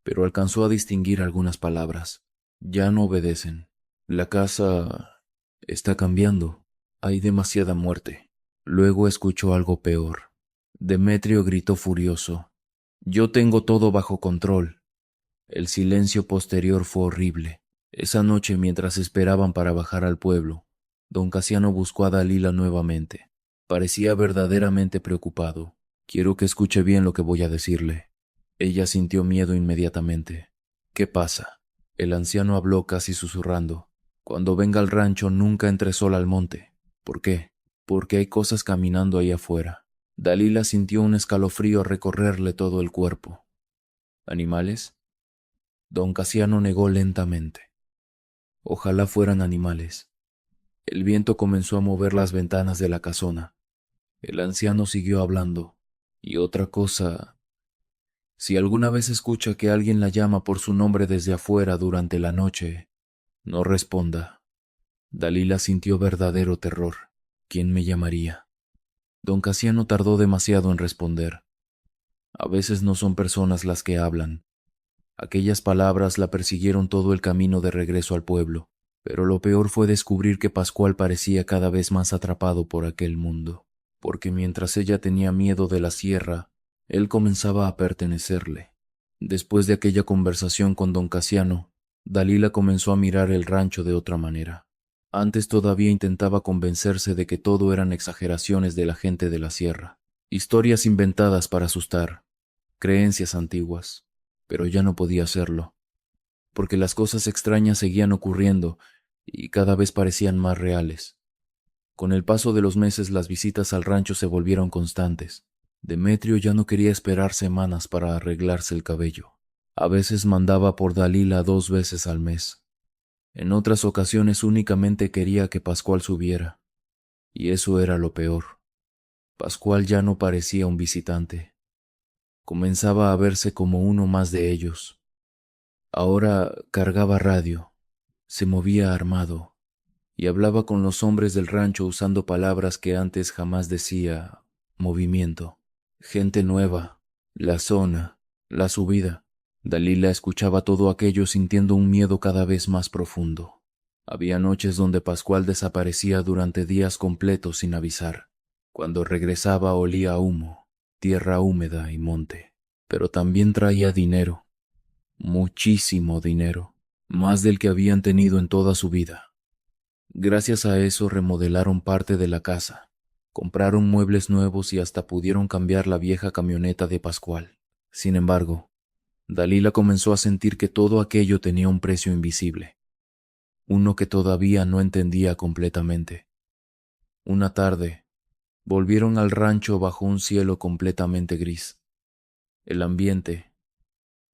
pero alcanzó a distinguir algunas palabras. Ya no obedecen. La casa está cambiando. Hay demasiada muerte. Luego escuchó algo peor. Demetrio gritó furioso. Yo tengo todo bajo control. El silencio posterior fue horrible. Esa noche, mientras esperaban para bajar al pueblo, don Casiano buscó a Dalila nuevamente. Parecía verdaderamente preocupado. Quiero que escuche bien lo que voy a decirle. Ella sintió miedo inmediatamente. ¿Qué pasa? El anciano habló casi susurrando. Cuando venga al rancho nunca entre sola al monte. ¿Por qué? Porque hay cosas caminando ahí afuera. Dalila sintió un escalofrío recorrerle todo el cuerpo. ¿Animales? Don Casiano negó lentamente. Ojalá fueran animales. El viento comenzó a mover las ventanas de la casona. El anciano siguió hablando. Y otra cosa. Si alguna vez escucha que alguien la llama por su nombre desde afuera durante la noche, no responda. Dalila sintió verdadero terror. ¿Quién me llamaría? Don Casiano tardó demasiado en responder. A veces no son personas las que hablan. Aquellas palabras la persiguieron todo el camino de regreso al pueblo, pero lo peor fue descubrir que Pascual parecía cada vez más atrapado por aquel mundo, porque mientras ella tenía miedo de la sierra, él comenzaba a pertenecerle. Después de aquella conversación con don Casiano, Dalila comenzó a mirar el rancho de otra manera. Antes todavía intentaba convencerse de que todo eran exageraciones de la gente de la sierra, historias inventadas para asustar, creencias antiguas, pero ya no podía hacerlo, porque las cosas extrañas seguían ocurriendo y cada vez parecían más reales. Con el paso de los meses las visitas al rancho se volvieron constantes. Demetrio ya no quería esperar semanas para arreglarse el cabello. A veces mandaba por Dalila 2 veces al mes. En otras ocasiones únicamente quería que Pascual subiera. Y eso era lo peor. Pascual ya no parecía un visitante. Comenzaba a verse como uno más de ellos. Ahora cargaba radio, se movía armado y hablaba con los hombres del rancho usando palabras que antes jamás decía: movimiento, gente nueva, la zona, la subida. Dalila escuchaba todo aquello sintiendo un miedo cada vez más profundo. Había noches donde Pascual desaparecía durante días completos sin avisar. Cuando regresaba olía a humo, tierra húmeda y monte. Pero también traía dinero, muchísimo dinero, más del que habían tenido en toda su vida. Gracias a eso remodelaron parte de la casa, compraron muebles nuevos y hasta pudieron cambiar la vieja camioneta de Pascual. Sin embargo, Dalila comenzó a sentir que todo aquello tenía un precio invisible, uno que todavía no entendía completamente. Una tarde, volvieron al rancho bajo un cielo completamente gris. El ambiente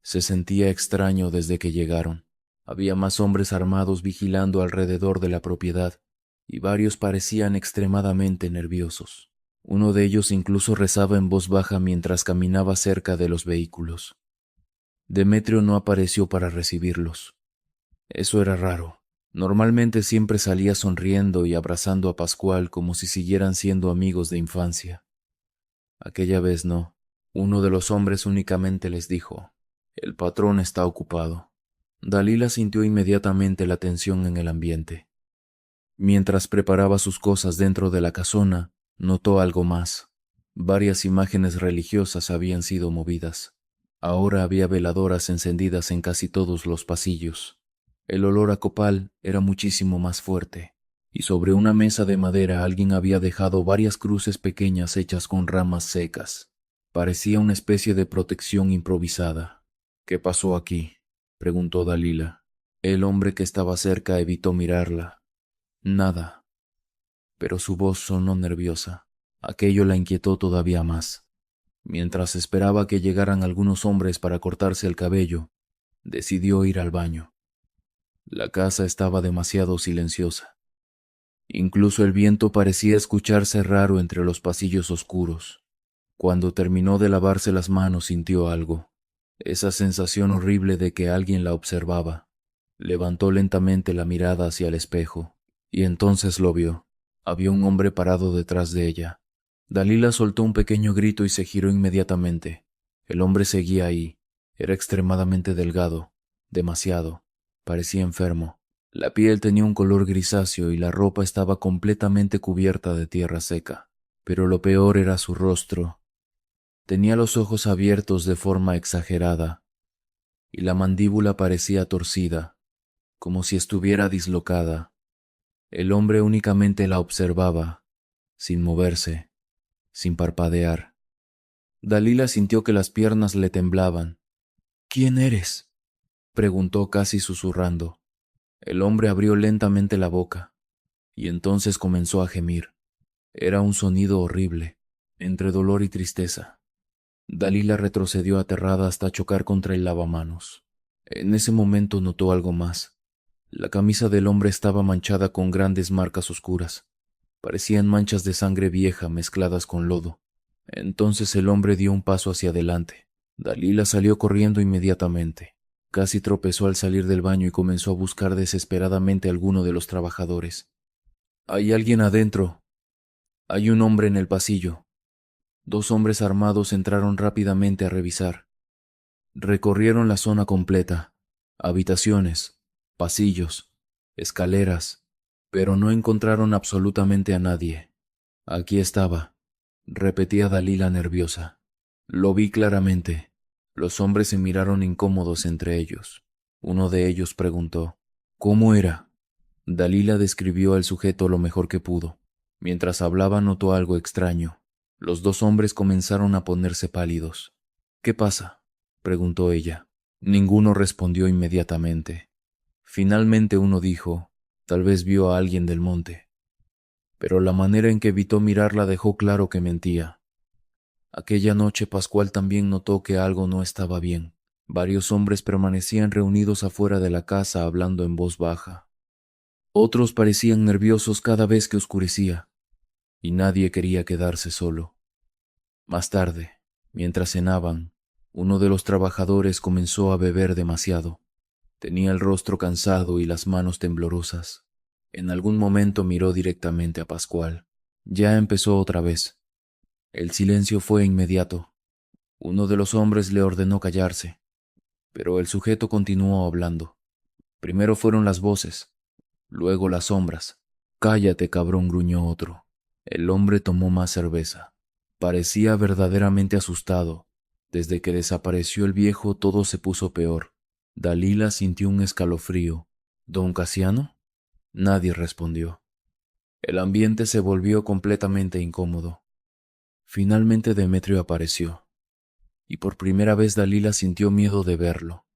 se sentía extraño desde que llegaron. Había más hombres armados vigilando alrededor de la propiedad, y varios parecían extremadamente nerviosos. Uno de ellos incluso rezaba en voz baja mientras caminaba cerca de los vehículos. Demetrio no apareció para recibirlos. Eso era raro. Normalmente siempre salía sonriendo y abrazando a Pascual como si siguieran siendo amigos de infancia. Aquella vez no. Uno de los hombres únicamente les dijo: «El patrón está ocupado». Dalila sintió inmediatamente la tensión en el ambiente. Mientras preparaba sus cosas dentro de la casona, notó algo más. Varias imágenes religiosas habían sido movidas. Ahora había veladoras encendidas en casi todos los pasillos. El olor a copal era muchísimo más fuerte, y sobre una mesa de madera alguien había dejado varias cruces pequeñas hechas con ramas secas. Parecía una especie de protección improvisada. «¿Qué pasó aquí?», preguntó Dalila. El hombre que estaba cerca evitó mirarla. «Nada». Pero su voz sonó nerviosa. Aquello la inquietó todavía más. Mientras esperaba que llegaran algunos hombres para cortarse el cabello, decidió ir al baño. La casa estaba demasiado silenciosa. Incluso el viento parecía escucharse raro entre los pasillos oscuros. Cuando terminó de lavarse las manos sintió algo, esa sensación horrible de que alguien la observaba. Levantó lentamente la mirada hacia el espejo, y entonces lo vio. Había un hombre parado detrás de ella. Dalila soltó un pequeño grito y se giró inmediatamente. El hombre seguía ahí. Era extremadamente delgado, demasiado. Parecía enfermo. La piel tenía un color grisáceo y la ropa estaba completamente cubierta de tierra seca. Pero lo peor era su rostro. Tenía los ojos abiertos de forma exagerada, y la mandíbula parecía torcida, como si estuviera dislocada. El hombre únicamente la observaba, sin moverse, sin parpadear. Dalila sintió que las piernas le temblaban. «¿Quién eres?», preguntó casi susurrando. El hombre abrió lentamente la boca, y entonces comenzó a gemir. Era un sonido horrible, entre dolor y tristeza. Dalila retrocedió aterrada hasta chocar contra el lavamanos. En ese momento notó algo más. La camisa del hombre estaba manchada con grandes marcas oscuras. Parecían manchas de sangre vieja mezcladas con lodo. Entonces el hombre dio un paso hacia adelante. Dalila salió corriendo inmediatamente. Casi tropezó al salir del baño y comenzó a buscar desesperadamente a alguno de los trabajadores. «Hay alguien adentro. Hay un hombre en el pasillo». 2 hombres armados entraron rápidamente a revisar. Recorrieron la zona completa, habitaciones, pasillos, escaleras, pero no encontraron absolutamente a nadie. «Aquí estaba», repetía Dalila nerviosa. «Lo vi claramente». Los hombres se miraron incómodos entre ellos. Uno de ellos preguntó: «¿Cómo era?». Dalila describió al sujeto lo mejor que pudo. Mientras hablaba notó algo extraño. Los 2 hombres comenzaron a ponerse pálidos. «¿Qué pasa?», preguntó ella. Ninguno respondió inmediatamente. Finalmente uno dijo: «Tal vez vio a alguien del monte». Pero la manera en que evitó mirarla dejó claro que mentía. Aquella noche Pascual también notó que algo no estaba bien. Varios hombres permanecían reunidos afuera de la casa hablando en voz baja. Otros parecían nerviosos cada vez que oscurecía, y nadie quería quedarse solo. Más tarde, mientras cenaban, uno de los trabajadores comenzó a beber demasiado. Tenía el rostro cansado y las manos temblorosas. En algún momento miró directamente a Pascual. Ya empezó otra vez. El silencio fue inmediato. Uno de los hombres le ordenó callarse, pero el sujeto continuó hablando. Primero fueron las voces, luego las sombras. «Cállate, cabrón», gruñó otro. El hombre tomó más cerveza. Parecía verdaderamente asustado. Desde que desapareció el viejo todo se puso peor. Dalila sintió un escalofrío. «¿Don Casiano?». Nadie respondió. El ambiente se volvió completamente incómodo. Finalmente Demetrio apareció, y por primera vez Dalila sintió miedo de verlo.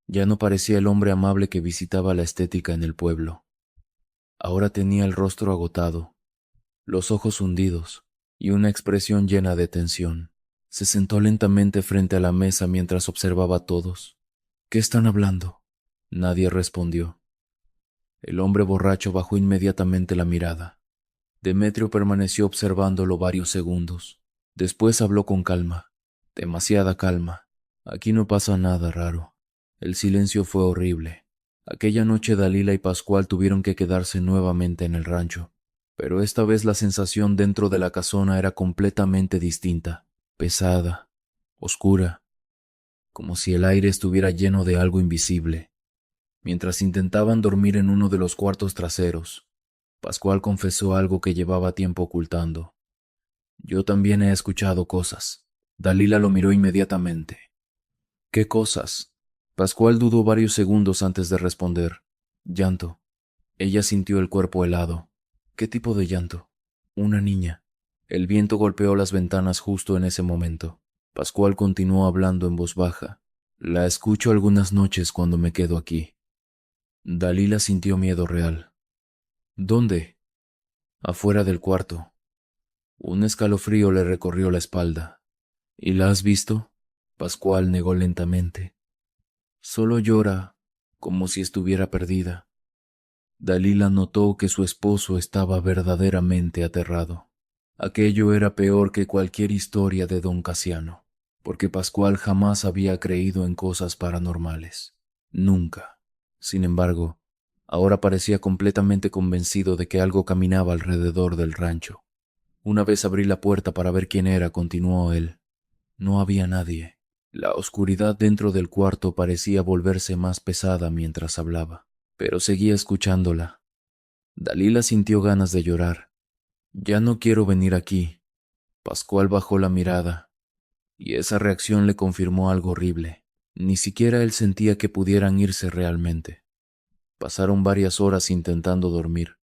Ya no parecía el hombre amable que visitaba la estética en el pueblo. Ahora tenía el rostro agotado, los ojos hundidos y una expresión llena de tensión. Se sentó lentamente frente a la mesa mientras observaba a todos. «¿Qué están hablando?». Nadie respondió. El hombre borracho bajó inmediatamente la mirada. Demetrio permaneció observándolo varios segundos. Después habló con calma, demasiada calma. «Aquí no pasa nada raro». El silencio fue horrible. Aquella noche Dalila y Pascual tuvieron que quedarse nuevamente en el rancho, pero esta vez la sensación dentro de la casona era completamente distinta, pesada, oscura, como si el aire estuviera lleno de algo invisible. Mientras intentaban dormir en uno de los cuartos traseros, Pascual confesó algo que llevaba tiempo ocultando. «Yo también he escuchado cosas». Dalila lo miró inmediatamente. «¿Qué cosas?». Pascual dudó varios segundos antes de responder. «Llanto». Ella sintió el cuerpo helado. «¿Qué tipo de llanto?». «Una niña». El viento golpeó las ventanas justo en ese momento. Pascual continuó hablando en voz baja. «La escucho algunas noches cuando me quedo aquí». Dalila sintió miedo real. «¿Dónde?». «Afuera del cuarto». Un escalofrío le recorrió la espalda. «¿Y la has visto?». Pascual negó lentamente. «Solo llora, como si estuviera perdida». Dalila notó que su esposo estaba verdaderamente aterrado. Aquello era peor que cualquier historia de don Casiano, porque Pascual jamás había creído en cosas paranormales. Nunca. Sin embargo, ahora parecía completamente convencido de que algo caminaba alrededor del rancho. «Una vez abrí la puerta para ver quién era», continuó él. No había nadie. La oscuridad dentro del cuarto parecía volverse más pesada mientras hablaba, pero seguía escuchándola. Dalila sintió ganas de llorar. «Ya no quiero venir aquí». Pascual bajó la mirada, y esa reacción le confirmó algo horrible. Ni siquiera él sentía que pudieran irse realmente. Pasaron varias horas intentando dormir,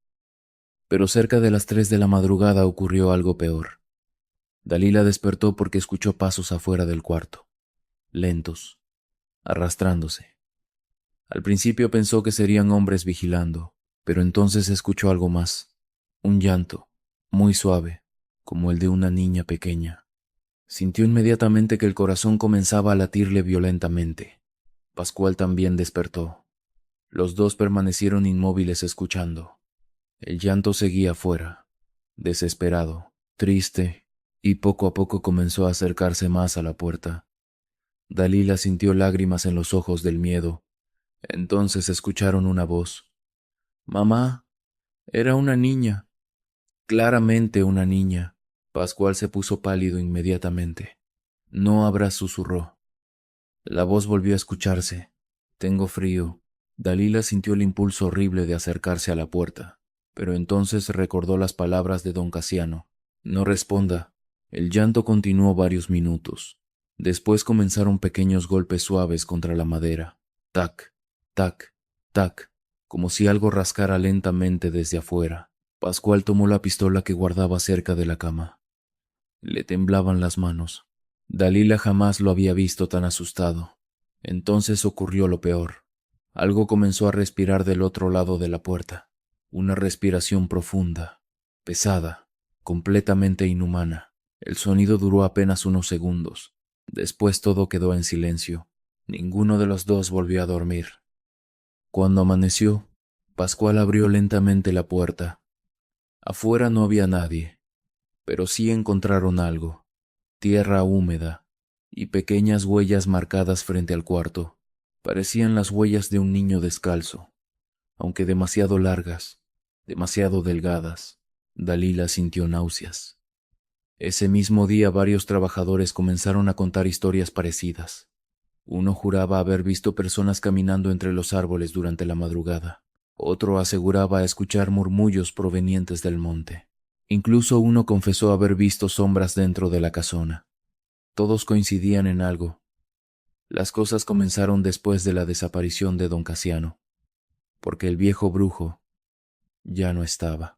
pero cerca de las 3 de la madrugada ocurrió algo peor. Dalila despertó porque escuchó pasos afuera del cuarto, lentos, arrastrándose. Al principio pensó que serían hombres vigilando, pero entonces escuchó algo más, un llanto, muy suave, como el de una niña pequeña. Sintió inmediatamente que el corazón comenzaba a latirle violentamente. Pascual también despertó. Los dos permanecieron inmóviles escuchando. El llanto seguía afuera, desesperado, triste, y poco a poco comenzó a acercarse más a la puerta. Dalila sintió lágrimas en los ojos del miedo. Entonces escucharon una voz. «Mamá, era una niña, claramente una niña». Pascual se puso pálido inmediatamente. «No habrá», susurró. La voz volvió a escucharse. «Tengo frío». Dalila sintió el impulso horrible de acercarse a la puerta, pero entonces recordó las palabras de don Casiano. «No responda». El llanto continuó varios minutos. Después comenzaron pequeños golpes suaves contra la madera. Tac, tac, tac, como si algo rascara lentamente desde afuera. Pascual tomó la pistola que guardaba cerca de la cama. Le temblaban las manos. Dalila jamás lo había visto tan asustado. Entonces ocurrió lo peor. Algo comenzó a respirar del otro lado de la puerta. Una respiración profunda, pesada, completamente inhumana. El sonido duró apenas unos segundos. Después todo quedó en silencio. Ninguno de los dos volvió a dormir. Cuando amaneció, Pascual abrió lentamente la puerta. Afuera no había nadie, pero sí encontraron algo: tierra húmeda y pequeñas huellas marcadas frente al cuarto. Parecían las huellas de un niño descalzo, aunque demasiado largas, demasiado delgadas. Dalila sintió náuseas. Ese mismo día varios trabajadores comenzaron a contar historias parecidas. Uno juraba haber visto personas caminando entre los árboles durante la madrugada. Otro aseguraba escuchar murmullos provenientes del monte. Incluso uno confesó haber visto sombras dentro de la casona. Todos coincidían en algo. Las cosas comenzaron después de la desaparición de don Casiano, porque el viejo brujo ya no estaba.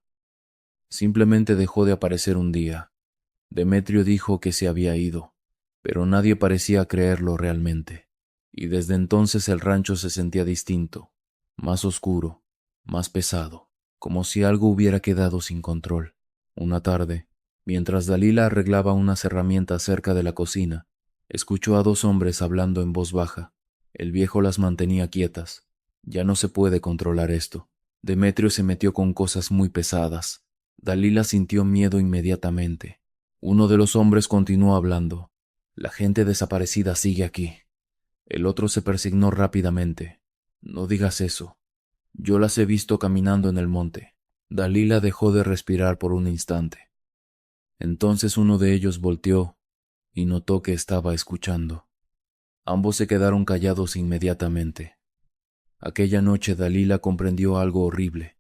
Simplemente dejó de aparecer un día. Demetrio dijo que se había ido, pero nadie parecía creerlo realmente. Y desde entonces el rancho se sentía distinto, más oscuro, más pesado, como si algo hubiera quedado sin control. Una tarde, mientras Dalila arreglaba unas herramientas cerca de la cocina, escuchó a dos hombres hablando en voz baja. El viejo las mantenía quietas. Ya no se puede controlar esto. Demetrio se metió con cosas muy pesadas. Dalila sintió miedo inmediatamente. Uno de los hombres continuó hablando. La gente desaparecida sigue aquí. El otro se persignó rápidamente. No digas eso. Yo las he visto caminando en el monte. Dalila dejó de respirar por un instante. Entonces uno de ellos volteó y notó que estaba escuchando. Ambos se quedaron callados inmediatamente. Aquella noche Dalila comprendió algo horrible.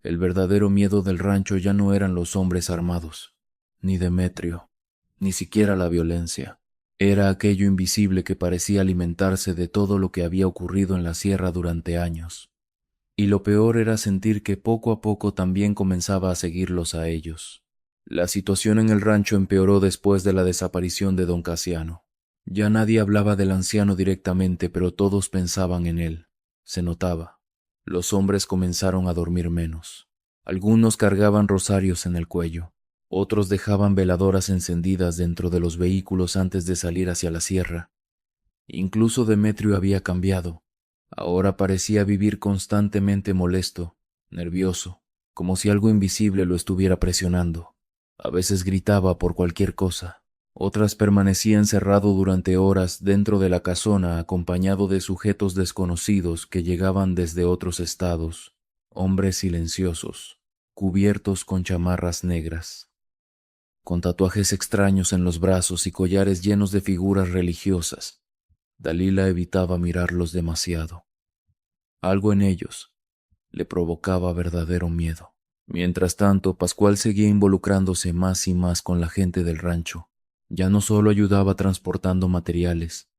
El verdadero miedo del rancho ya no eran los hombres armados, ni Demetrio, ni siquiera la violencia. Era aquello invisible que parecía alimentarse de todo lo que había ocurrido en la sierra durante años. Y lo peor era sentir que poco a poco también comenzaba a seguirlos a ellos. La situación en el rancho empeoró después de la desaparición de don Casiano. Ya nadie hablaba del anciano directamente, pero todos pensaban en él. Se notaba. Los hombres comenzaron a dormir menos. Algunos cargaban rosarios en el cuello. Otros dejaban veladoras encendidas dentro de los vehículos antes de salir hacia la sierra. Incluso Demetrio había cambiado. Ahora parecía vivir constantemente molesto, nervioso, como si algo invisible lo estuviera presionando. A veces gritaba por cualquier cosa. Otras permanecía encerrado durante horas dentro de la casona acompañado de sujetos desconocidos que llegaban desde otros estados, hombres silenciosos, cubiertos con chamarras negras, con tatuajes extraños en los brazos y collares llenos de figuras religiosas. Dalila evitaba mirarlos demasiado. Algo en ellos le provocaba verdadero miedo. Mientras tanto, Pascual seguía involucrándose más y más con la gente del rancho. Ya no solo ayudaba transportando materiales,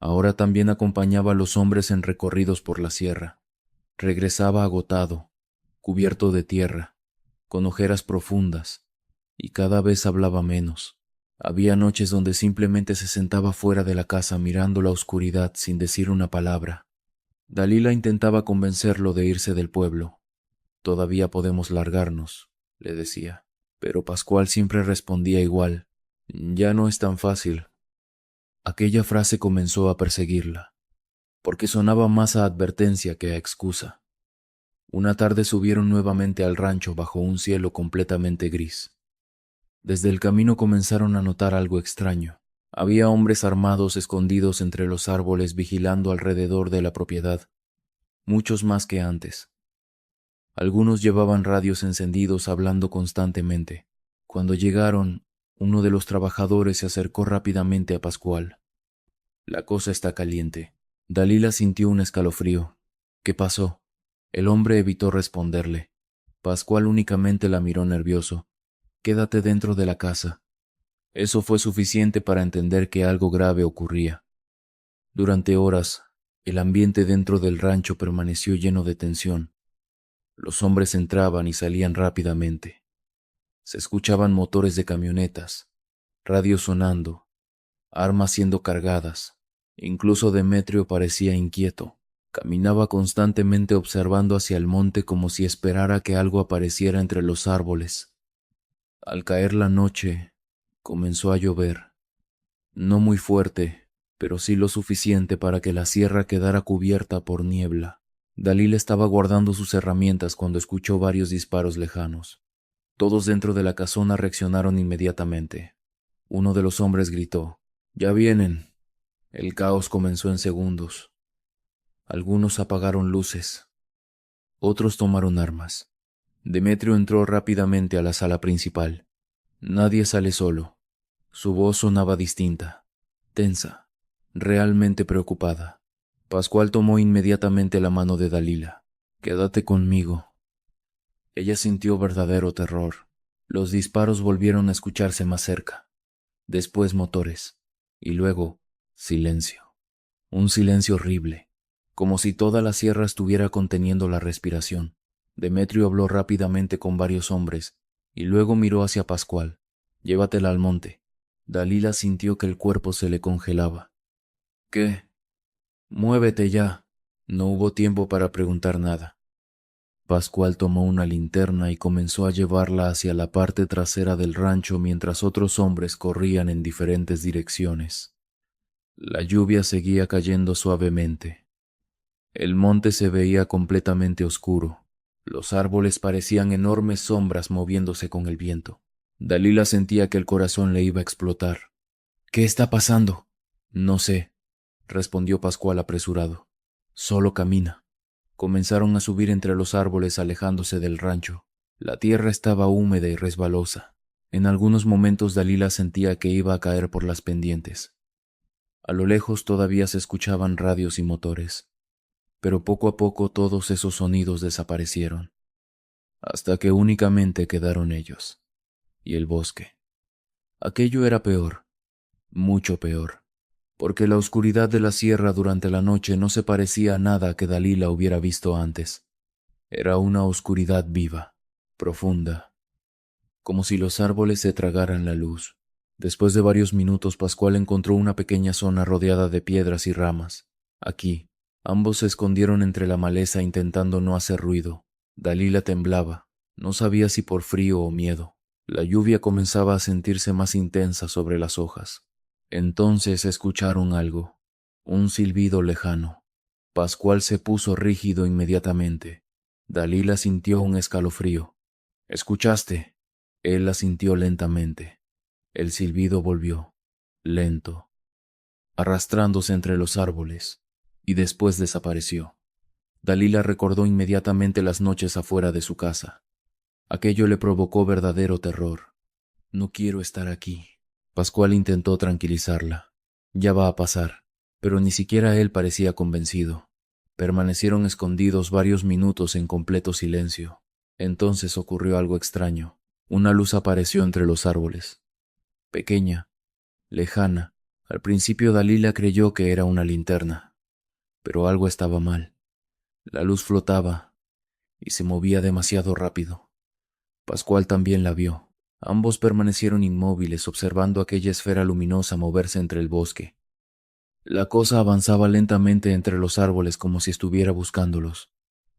ahora también acompañaba a los hombres en recorridos por la sierra. Regresaba agotado, cubierto de tierra, con ojeras profundas, y cada vez hablaba menos. Había noches donde simplemente se sentaba fuera de la casa mirando la oscuridad sin decir una palabra. Dalila intentaba convencerlo de irse del pueblo. «Todavía podemos largarnos», le decía, pero Pascual siempre respondía igual: «Ya no es tan fácil». Aquella frase comenzó a perseguirla, porque sonaba más a advertencia que a excusa. Una tarde subieron nuevamente al rancho bajo un cielo completamente gris. Desde el camino comenzaron a notar algo extraño. Había hombres armados escondidos entre los árboles vigilando alrededor de la propiedad, muchos más que antes. Algunos llevaban radios encendidos hablando constantemente. Cuando llegaron, uno de los trabajadores se acercó rápidamente a Pascual. La cosa está caliente. Dalila sintió un escalofrío. ¿Qué pasó? El hombre evitó responderle. Pascual únicamente la miró nervioso. Quédate dentro de la casa. Eso fue suficiente para entender que algo grave ocurría. Durante horas, el ambiente dentro del rancho permaneció lleno de tensión. Los hombres entraban y salían rápidamente. Se escuchaban motores de camionetas, radios sonando, armas siendo cargadas. Incluso Demetrio parecía inquieto. Caminaba constantemente observando hacia el monte como si esperara que algo apareciera entre los árboles. Al caer la noche, comenzó a llover. No muy fuerte, pero sí lo suficiente para que la sierra quedara cubierta por niebla. Dalila estaba guardando sus herramientas cuando escuchó varios disparos lejanos. Todos dentro de la casona reaccionaron inmediatamente. Uno de los hombres gritó: «¡Ya vienen!». El caos comenzó en segundos. Algunos apagaron luces. Otros tomaron armas. Demetrio entró rápidamente a la sala principal. Nadie sale solo. Su voz sonaba distinta, tensa, realmente preocupada. Pascual tomó inmediatamente la mano de Dalila. «Quédate conmigo». Ella sintió verdadero terror. Los disparos volvieron a escucharse más cerca. Después motores. Y luego, silencio. Un silencio horrible, como si toda la sierra estuviera conteniendo la respiración. Demetrio habló rápidamente con varios hombres, y luego miró hacia Pascual. «Llévatela al monte». Dalila sintió que el cuerpo se le congelaba. «¿Qué? Muévete ya». No hubo tiempo para preguntar nada. Pascual tomó una linterna y comenzó a llevarla hacia la parte trasera del rancho mientras otros hombres corrían en diferentes direcciones. La lluvia seguía cayendo suavemente. El monte se veía completamente oscuro. Los árboles parecían enormes sombras moviéndose con el viento. Dalila sentía que el corazón le iba a explotar. «¿Qué está pasando?» «No sé», respondió Pascual apresurado. «Solo camina». Comenzaron a subir entre los árboles alejándose del rancho. La tierra estaba húmeda y resbalosa. En algunos momentos Dalila sentía que iba a caer por las pendientes. A lo lejos todavía se escuchaban radios y motores, pero poco a poco todos esos sonidos desaparecieron, hasta que únicamente quedaron ellos y el bosque. Aquello era peor, mucho peor, porque la oscuridad de la sierra durante la noche no se parecía a nada que Dalila hubiera visto antes. Era una oscuridad viva, profunda, como si los árboles se tragaran la luz. Después de varios minutos, Pascual encontró una pequeña zona rodeada de piedras y ramas. Aquí, ambos se escondieron entre la maleza intentando no hacer ruido. Dalila temblaba, no sabía si por frío o miedo. La lluvia comenzaba a sentirse más intensa sobre las hojas. Entonces escucharon algo, un silbido lejano. Pascual se puso rígido inmediatamente. Dalila sintió un escalofrío. «¿Escuchaste?» Él la sintió lentamente. El silbido volvió, lento, arrastrándose entre los árboles, y después desapareció. Dalila recordó inmediatamente las noches afuera de su casa. Aquello le provocó verdadero terror. «No quiero estar aquí». Pascual intentó tranquilizarla. «Ya va a pasar», pero ni siquiera él parecía convencido. Permanecieron escondidos varios minutos en completo silencio. Entonces ocurrió algo extraño. Una luz apareció entre los árboles. Pequeña, lejana. Al principio Dalila creyó que era una linterna, pero algo estaba mal. La luz flotaba y se movía demasiado rápido. Pascual también la vio. Ambos permanecieron inmóviles observando aquella esfera luminosa moverse entre el bosque. La cosa avanzaba lentamente entre los árboles como si estuviera buscándolos.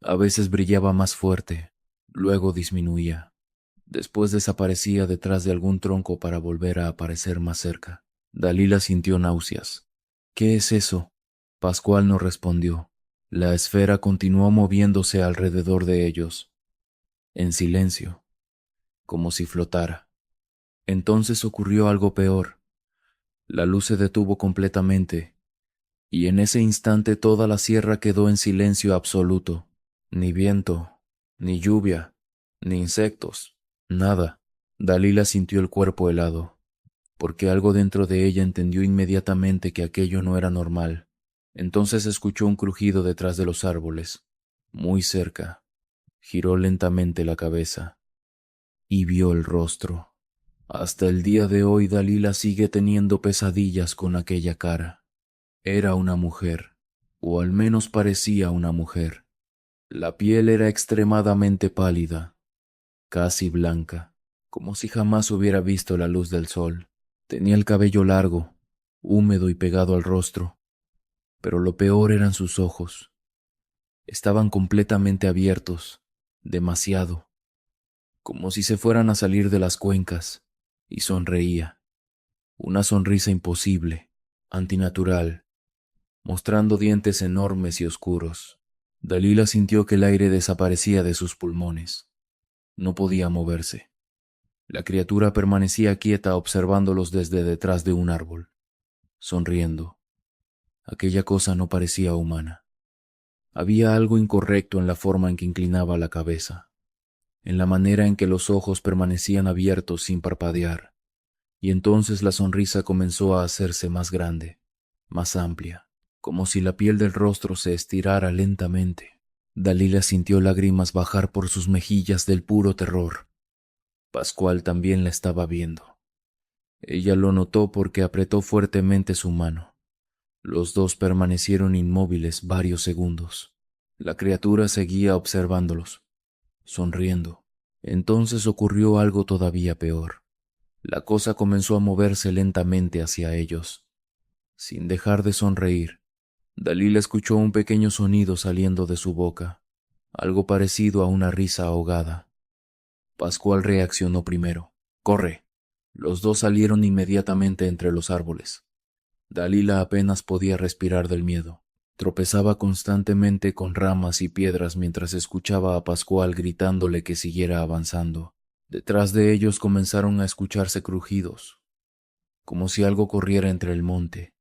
A veces brillaba más fuerte, luego disminuía. Después desaparecía detrás de algún tronco para volver a aparecer más cerca. Dalila sintió náuseas. «¿Qué es eso?». Pascual no respondió. La esfera continuó moviéndose alrededor de ellos, en silencio, como si flotara. Entonces ocurrió algo peor. La luz se detuvo completamente, y en ese instante toda la sierra quedó en silencio absoluto. Ni viento, ni lluvia, ni insectos, nada. Dalila sintió el cuerpo helado, porque algo dentro de ella entendió inmediatamente que aquello no era normal. Entonces escuchó un crujido detrás de los árboles, muy cerca. Giró lentamente la cabeza y vio el rostro. Hasta el día de hoy Dalila sigue teniendo pesadillas con aquella cara. Era una mujer, o al menos parecía una mujer. La piel era extremadamente pálida, casi blanca, como si jamás hubiera visto la luz del sol. Tenía el cabello largo, húmedo y pegado al rostro, pero lo peor eran sus ojos. Estaban completamente abiertos, demasiado, como si se fueran a salir de las cuencas, y sonreía. Una sonrisa imposible, antinatural, mostrando dientes enormes y oscuros. Dalila sintió que el aire desaparecía de sus pulmones. No podía moverse. La criatura permanecía quieta observándolos desde detrás de un árbol, sonriendo. Aquella cosa no parecía humana. Había algo incorrecto en la forma en que inclinaba la cabeza, en la manera en que los ojos permanecían abiertos sin parpadear, y entonces la sonrisa comenzó a hacerse más grande, más amplia, como si la piel del rostro se estirara lentamente. Dalila sintió lágrimas bajar por sus mejillas del puro terror. Pascual también la estaba viendo. Ella lo notó porque apretó fuertemente su mano. Los dos permanecieron inmóviles varios segundos. La criatura seguía observándolos, sonriendo. Entonces ocurrió algo todavía peor. La cosa comenzó a moverse lentamente hacia ellos. Sin dejar de sonreír, Dalila escuchó un pequeño sonido saliendo de su boca, algo parecido a una risa ahogada. Pascual reaccionó primero. ¡Corre! Los dos salieron inmediatamente entre los árboles. Dalila apenas podía respirar del miedo. Tropezaba constantemente con ramas y piedras mientras escuchaba a Pascual gritándole que siguiera avanzando. Detrás de ellos comenzaron a escucharse crujidos, como si algo corriera entre el monte.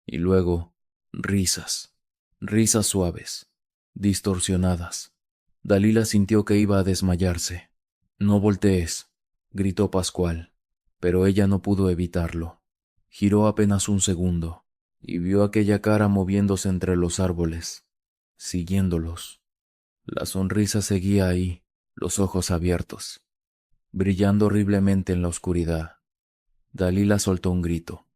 Y luego, risas, risas suaves, distorsionadas. Dalila sintió que iba a desmayarse. «No voltees», gritó Pascual, pero ella no pudo evitarlo. Giró apenas un segundo y vio aquella cara moviéndose entre los árboles, siguiéndolos. La sonrisa seguía ahí, los ojos abiertos, brillando horriblemente en la oscuridad. Dalila soltó un grito.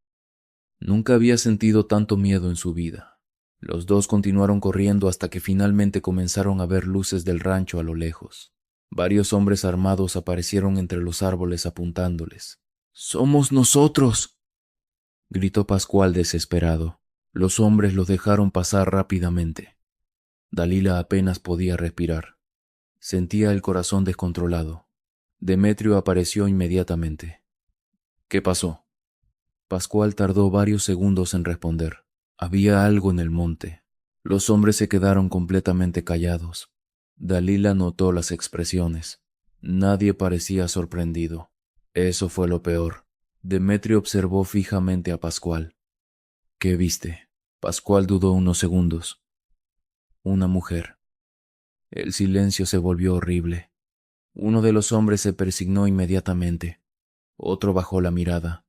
Nunca había sentido tanto miedo en su vida. Los dos continuaron corriendo hasta que finalmente comenzaron a ver luces del rancho a lo lejos. Varios hombres armados aparecieron entre los árboles apuntándoles. «¡Somos nosotros!», gritó Pascual desesperado. Los hombres los dejaron pasar rápidamente. Dalila apenas podía respirar. Sentía el corazón descontrolado. Demetrio apareció inmediatamente. «¿Qué pasó?». Pascual tardó varios segundos en responder. Había algo en el monte. Los hombres se quedaron completamente callados. Dalila notó las expresiones. Nadie parecía sorprendido. Eso fue lo peor. Demetrio observó fijamente a Pascual. «¿Qué viste?». Pascual dudó unos segundos. «Una mujer». El silencio se volvió horrible. Uno de los hombres se persignó inmediatamente. Otro bajó la mirada.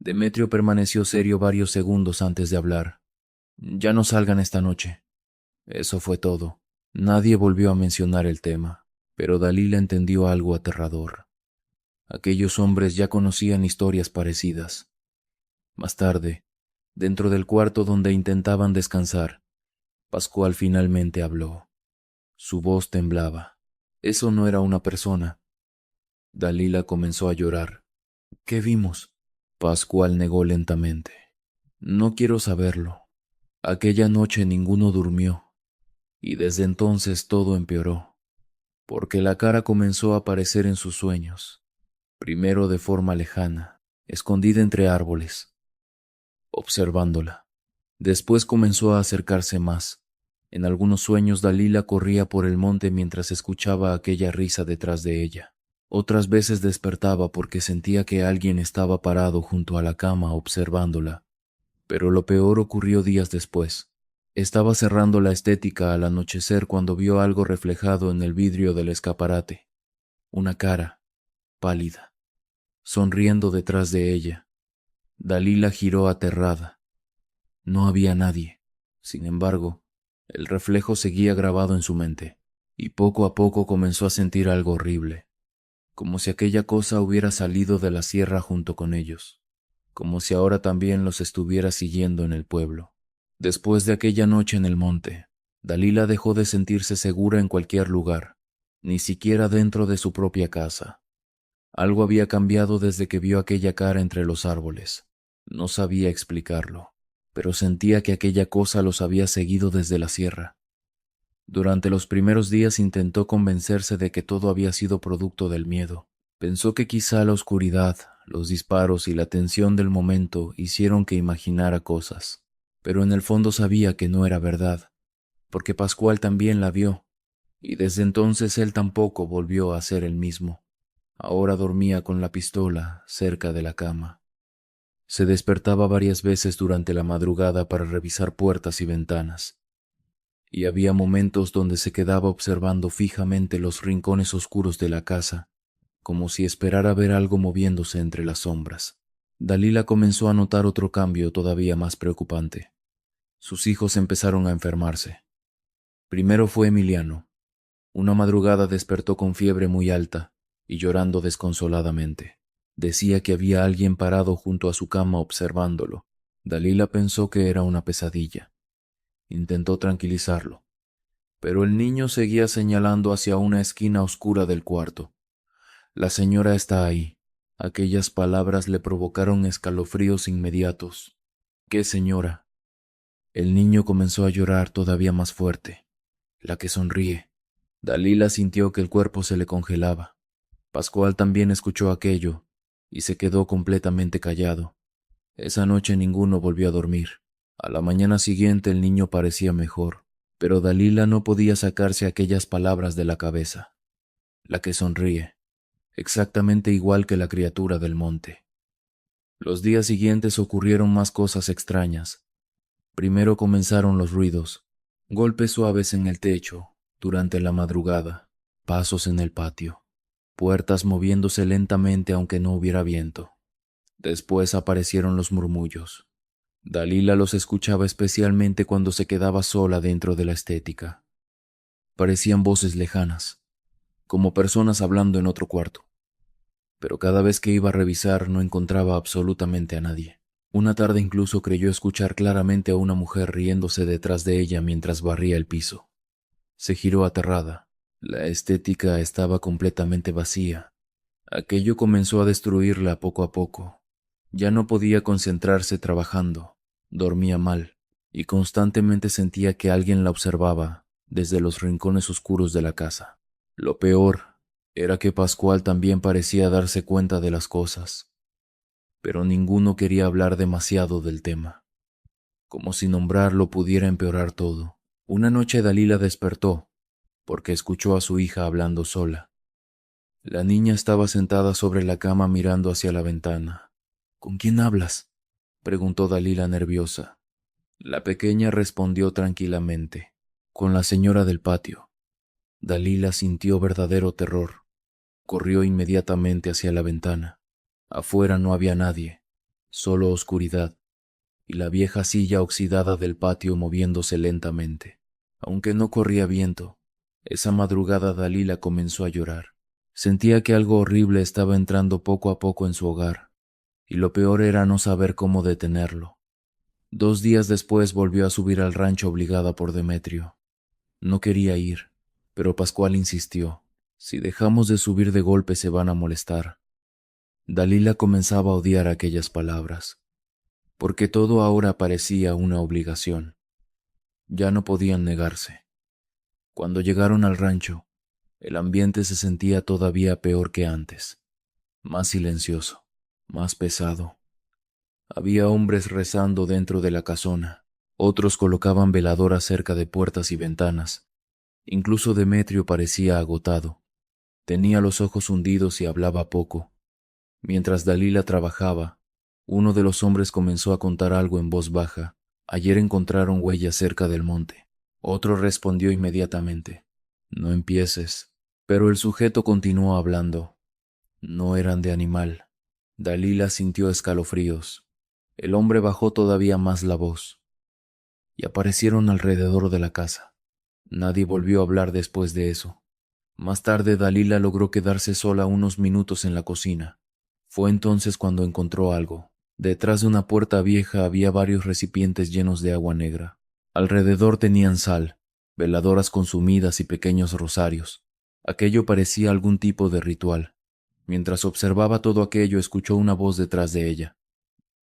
Demetrio permaneció serio varios segundos antes de hablar. «Ya no salgan esta noche». Eso fue todo. Nadie volvió a mencionar el tema, pero Dalila entendió algo aterrador. Aquellos hombres ya conocían historias parecidas. Más tarde, dentro del cuarto donde intentaban descansar, Pascual finalmente habló. Su voz temblaba. Eso no era una persona. Dalila comenzó a llorar. «¿Qué vimos?». Pascual negó lentamente. «No quiero saberlo. Aquella noche ninguno durmió, y desde entonces todo empeoró, porque la cara comenzó a aparecer en sus sueños, primero de forma lejana, escondida entre árboles, observándola. Después comenzó a acercarse más. En algunos sueños Dalila corría por el monte mientras escuchaba aquella risa detrás de ella. Otras veces despertaba porque sentía que alguien estaba parado junto a la cama observándola. Pero lo peor ocurrió días después. Estaba cerrando la estética al anochecer cuando vio algo reflejado en el vidrio del escaparate. Una cara, pálida, sonriendo detrás de ella. Dalila giró aterrada. No había nadie. Sin embargo, el reflejo seguía grabado en su mente, y poco a poco comenzó a sentir algo horrible, como si aquella cosa hubiera salido de la sierra junto con ellos, como si ahora también los estuviera siguiendo en el pueblo. Después de aquella noche en el monte, Dalila dejó de sentirse segura en cualquier lugar, ni siquiera dentro de su propia casa. Algo había cambiado desde que vio aquella cara entre los árboles. No sabía explicarlo, pero sentía que aquella cosa los había seguido desde la sierra. Durante los primeros días intentó convencerse de que todo había sido producto del miedo. Pensó que quizá la oscuridad, los disparos y la tensión del momento hicieron que imaginara cosas, pero en el fondo sabía que no era verdad, porque Pascual también la vio, y desde entonces él tampoco volvió a ser el mismo. Ahora dormía con la pistola cerca de la cama. Se despertaba varias veces durante la madrugada para revisar puertas y ventanas, y había momentos donde se quedaba observando fijamente los rincones oscuros de la casa, como si esperara ver algo moviéndose entre las sombras. Dalila comenzó a notar otro cambio todavía más preocupante. Sus hijos empezaron a enfermarse. Primero fue Emiliano. Una madrugada despertó con fiebre muy alta y llorando desconsoladamente. Decía que había alguien parado junto a su cama observándolo. Dalila pensó que era una pesadilla. Intentó tranquilizarlo, pero el niño seguía señalando hacia una esquina oscura del cuarto. La señora está ahí. Aquellas palabras le provocaron escalofríos inmediatos. ¿Qué señora? El niño comenzó a llorar todavía más fuerte. La que sonríe. Dalila sintió que el cuerpo se le congelaba. Pascual también escuchó aquello y se quedó completamente callado. Esa noche ninguno volvió a dormir. A la mañana siguiente el niño parecía mejor, pero Dalila no podía sacarse aquellas palabras de la cabeza. La que sonríe, exactamente igual que la criatura del monte. Los días siguientes ocurrieron más cosas extrañas. Primero comenzaron los ruidos, golpes suaves en el techo, durante la madrugada, pasos en el patio, puertas moviéndose lentamente aunque no hubiera viento. Después aparecieron los murmullos. Dalila los escuchaba especialmente cuando se quedaba sola dentro de la estética. Parecían voces lejanas, como personas hablando en otro cuarto. Pero cada vez que iba a revisar no encontraba absolutamente a nadie. Una tarde incluso creyó escuchar claramente a una mujer riéndose detrás de ella mientras barría el piso. Se giró aterrada. La estética estaba completamente vacía. Aquello comenzó a destruirla poco a poco. Ya no podía concentrarse trabajando, dormía mal, y constantemente sentía que alguien la observaba desde los rincones oscuros de la casa. Lo peor era que Pascual también parecía darse cuenta de las cosas, pero ninguno quería hablar demasiado del tema, como si nombrarlo pudiera empeorar todo. Una noche Dalila despertó, porque escuchó a su hija hablando sola. La niña estaba sentada sobre la cama mirando hacia la ventana. ¿Con quién hablas?, preguntó Dalila nerviosa. La pequeña respondió tranquilamente. Con la señora del patio. Dalila sintió verdadero terror. Corrió inmediatamente hacia la ventana. Afuera no había nadie, solo oscuridad, y la vieja silla oxidada del patio moviéndose lentamente. Aunque no corría viento, esa madrugada Dalila comenzó a llorar. Sentía que algo horrible estaba entrando poco a poco en su hogar, y lo peor era no saber cómo detenerlo. 2 días después volvió a subir al rancho obligada por Demetrio. No quería ir, pero Pascual insistió. Si dejamos de subir de golpe se van a molestar. Dalila comenzaba a odiar aquellas palabras, porque todo ahora parecía una obligación. Ya no podían negarse. Cuando llegaron al rancho, el ambiente se sentía todavía peor que antes, más silencioso, más pesado. Había hombres rezando dentro de la casona, otros colocaban veladoras cerca de puertas y ventanas. Incluso Demetrio parecía agotado. Tenía los ojos hundidos y hablaba poco. Mientras Dalila trabajaba, uno de los hombres comenzó a contar algo en voz baja. Ayer encontraron huellas cerca del monte. Otro respondió inmediatamente. No empieces. Pero el sujeto continuó hablando. No eran de animal. Dalila sintió escalofríos. El hombre bajó todavía más la voz. Y aparecieron alrededor de la casa. Nadie volvió a hablar después de eso. Más tarde Dalila logró quedarse sola unos minutos en la cocina. Fue entonces cuando encontró algo. Detrás de una puerta vieja había varios recipientes llenos de agua negra. Alrededor tenían sal, veladoras consumidas y pequeños rosarios. Aquello parecía algún tipo de ritual. Mientras observaba todo aquello, escuchó una voz detrás de ella.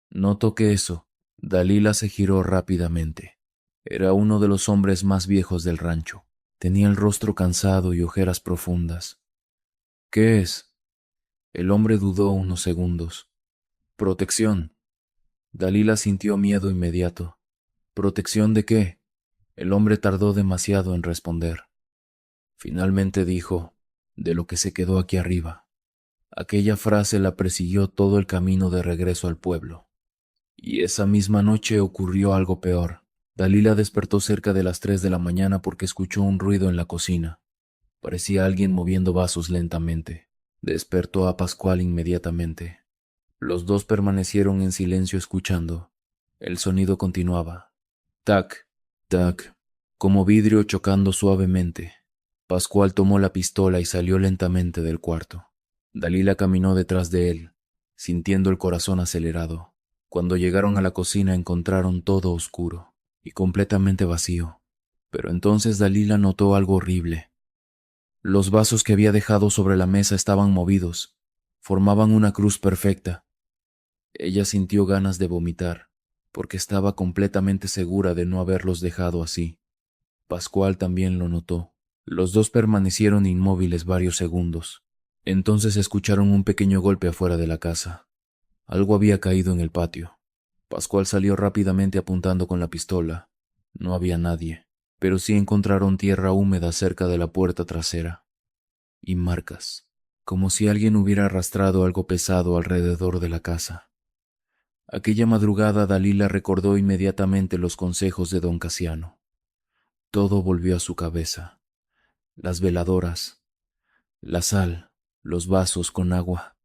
No toque eso. Dalila se giró rápidamente. Era uno de los hombres más viejos del rancho. Tenía el rostro cansado y ojeras profundas. ¿Qué es? El hombre dudó unos segundos. Protección. Dalila sintió miedo inmediato. ¿Protección de qué? El hombre tardó demasiado en responder. Finalmente dijo, de lo que se quedó aquí arriba. Aquella frase la persiguió todo el camino de regreso al pueblo. Y esa misma noche ocurrió algo peor. Dalila despertó cerca de las 3 de la mañana porque escuchó un ruido en la cocina. Parecía alguien moviendo vasos lentamente. Despertó a Pascual inmediatamente. Los dos permanecieron en silencio escuchando. El sonido continuaba. Tac, tac, como vidrio chocando suavemente. Pascual tomó la pistola y salió lentamente del cuarto. Dalila caminó detrás de él, sintiendo el corazón acelerado. Cuando llegaron a la cocina encontraron todo oscuro y completamente vacío. Pero entonces Dalila notó algo horrible. Los vasos que había dejado sobre la mesa estaban movidos. Formaban una cruz perfecta. Ella sintió ganas de vomitar, porque estaba completamente segura de no haberlos dejado así. Pascual también lo notó. Los dos permanecieron inmóviles varios segundos. Entonces escucharon un pequeño golpe afuera de la casa. Algo había caído en el patio. Pascual salió rápidamente apuntando con la pistola. No había nadie, pero sí encontraron tierra húmeda cerca de la puerta trasera. Y marcas, como si alguien hubiera arrastrado algo pesado alrededor de la casa. Aquella madrugada Dalila recordó inmediatamente los consejos de don Casiano. Todo volvió a su cabeza. Las veladoras, la sal, los vasos con agua,